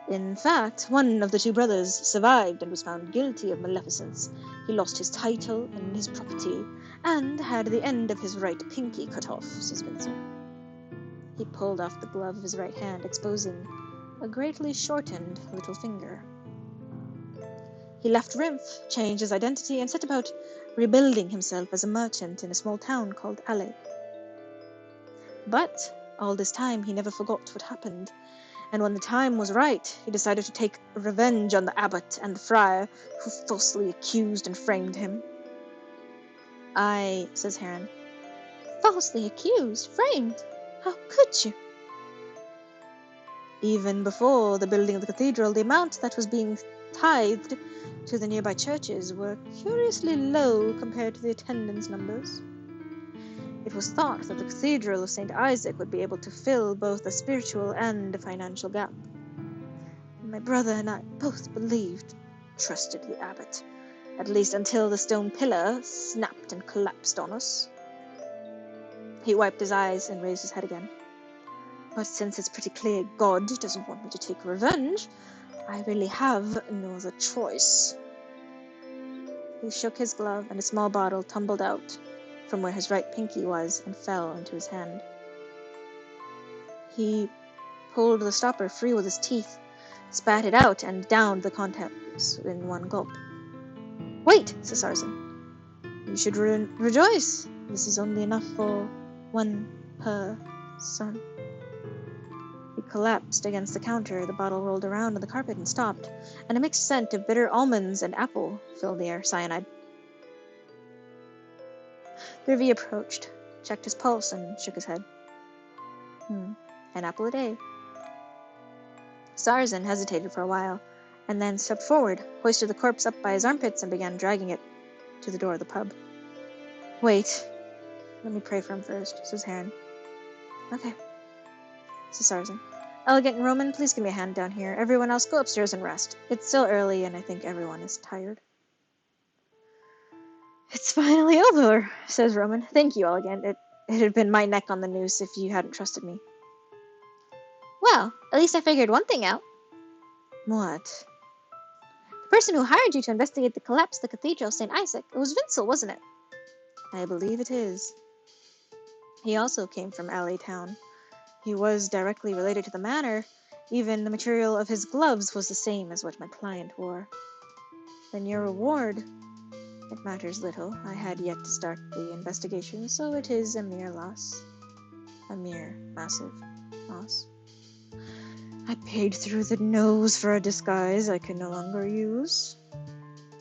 In fact, one of the two brothers survived and was found guilty of maleficence. He lost his title and his property, and had the end of his right pinky cut off, says Vincel. He pulled off the glove of his right hand, exposing a greatly shortened little finger. He left Rimph, changed his identity, and set about rebuilding himself as a merchant in a small town called Ale. But all this time he never forgot what happened, and when the time was right, he decided to take revenge on the abbot and the friar who falsely accused and framed him. Aye, says Heron. Falsely accused? Framed? How could you? Even before the building of the cathedral, the amount that was being tithed to the nearby churches were curiously low compared to the attendance numbers. It was thought that the Cathedral of St. Isaac would be able to fill both the spiritual and the financial gap. My brother and I both believed, trusted the abbot, at least until the stone pillar snapped and collapsed on us. He wiped his eyes and raised his head again. But since it's pretty clear God doesn't want me to take revenge, I really have no other choice. He shook his glove, and a small bottle tumbled out from where his right pinky was and fell into his hand. He pulled the stopper free with his teeth, spat it out, and downed the contents in one gulp. Wait, says TSARZN. You should rejoice. This is only enough for one person. He collapsed against the counter. The bottle rolled around on the carpet and stopped, and a mixed scent of bitter almonds and apple filled the air. Cyanide. Rivi approached, checked his pulse, and shook his head. An apple a day. TSARZN hesitated for a while, and then stepped forward, hoisted the corpse up by his armpits, and began dragging it to the door of the pub. Wait. Let me pray for him first, says Heron. Okay, says TSARZN. Elegant and Roman, please give me a hand down here. Everyone else, go upstairs and rest. It's still early, and I think everyone is tired. It's finally over, says Roman. Thank you, Elegant. It had been my neck on the noose if you hadn't trusted me. Well, at least I figured one thing out. What? The person who hired you to investigate the collapse of the Cathedral of St. Isaac, it was Vincel, wasn't it? I believe it is. He also came from LA Town. He was directly related to the manor. Even the material of his gloves was the same as what my client wore. Then your reward... It matters little. I had yet to start the investigation, so it is a mere loss. A mere massive loss. I paid through the nose for a disguise I can no longer use.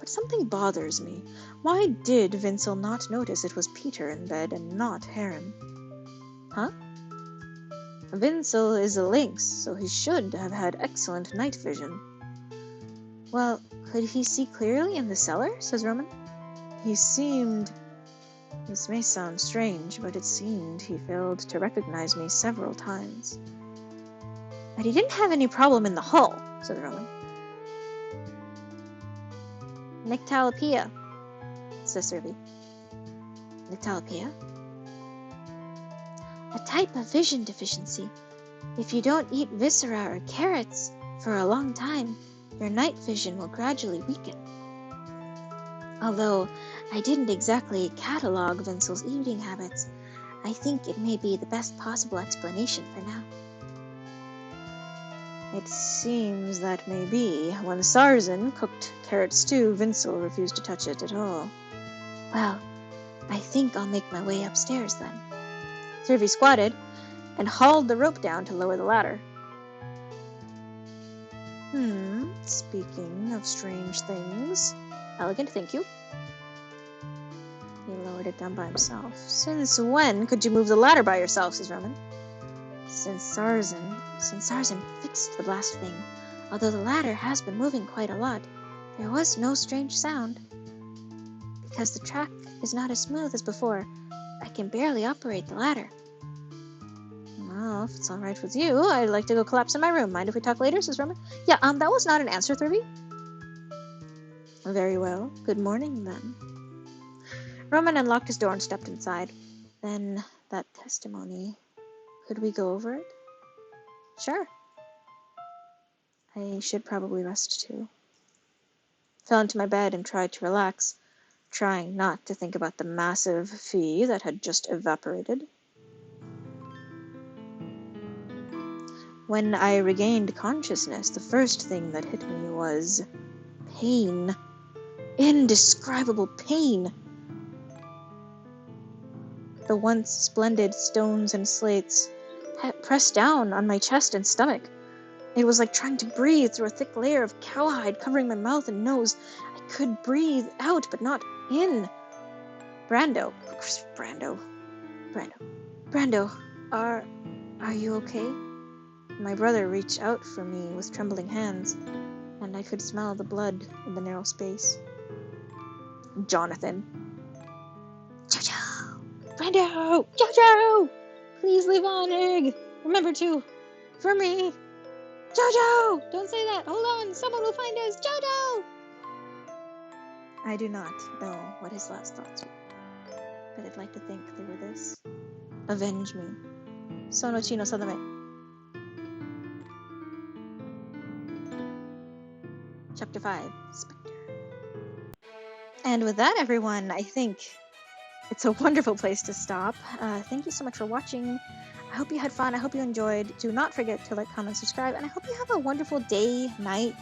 But something bothers me. Why did Vincel not notice it was Peter in bed and not Heron? Huh? Vincel is a lynx, so he should have had excellent night vision. Well, could he see clearly in the cellar? Says Roman. He seemed... This may sound strange, but it seemed he failed to recognize me several times. But he didn't have any problem in the hall, said Roman. Nyctalopia, says Servy. Nytbelle. A type of vision deficiency. If you don't eat viscera or carrots for a long time, your night vision will gradually weaken. Although I didn't exactly catalog Vincel's eating habits, I think it may be the best possible explanation for now. It seems that may be. When TSARZN cooked carrot stew, Vincel refused to touch it at all. Well, I think I'll make my way upstairs then. Thrivy squatted and hauled the rope down to lower the ladder. Speaking of strange things. Elegant, thank you. He lowered it down by himself. Since when could you move the ladder by yourself, says Roman. Since TSARZN fixed the blast thing, although the ladder has been moving quite a lot, there was no strange sound. Because the track is not as smooth as before, I can barely operate the ladder. Well, if it's alright with you, I'd like to go collapse in my room. Mind if we talk later, says Roman? Yeah, that was not an answer, Thrivy. Very well. Good morning, then. Roman unlocked his door and stepped inside. Then, that testimony. Could we go over it? Sure. I should probably rest too. Fell into my bed and tried to relax, trying not to think about the massive fee that had just evaporated. When I regained consciousness, the first thing that hit me was pain. Indescribable pain. The once splendid stones and slates pressed down on my chest and stomach. It was like trying to breathe through a thick layer of cowhide covering my mouth and nose. I could breathe out, but not in. Brando, are you okay? My brother reached out for me with trembling hands, and I could smell the blood in the narrow space. Jonathan. Jojo! Brando! Jojo! Please leave on egg! Remember to, for me. Jojo! Don't say that! Hold on! Someone will find us! Jojo! I do not know what his last thoughts were, but I'd like to think they were this. Avenge me. Sono chino sadame. Chapter 5, Spectre. And with that, everyone, I think it's a wonderful place to stop. Thank you so much for watching. I hope you had fun. I hope you enjoyed. Do not forget to like, comment, subscribe, and I hope you have a wonderful day, night,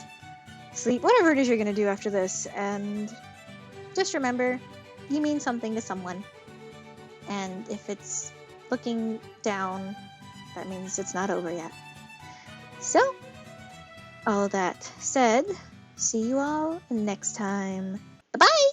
sleep, whatever it is you're going to do after this. And just remember, you mean something to someone. And if it's looking down, that means it's not over yet. So, all that said, see you all next time. Bye-bye!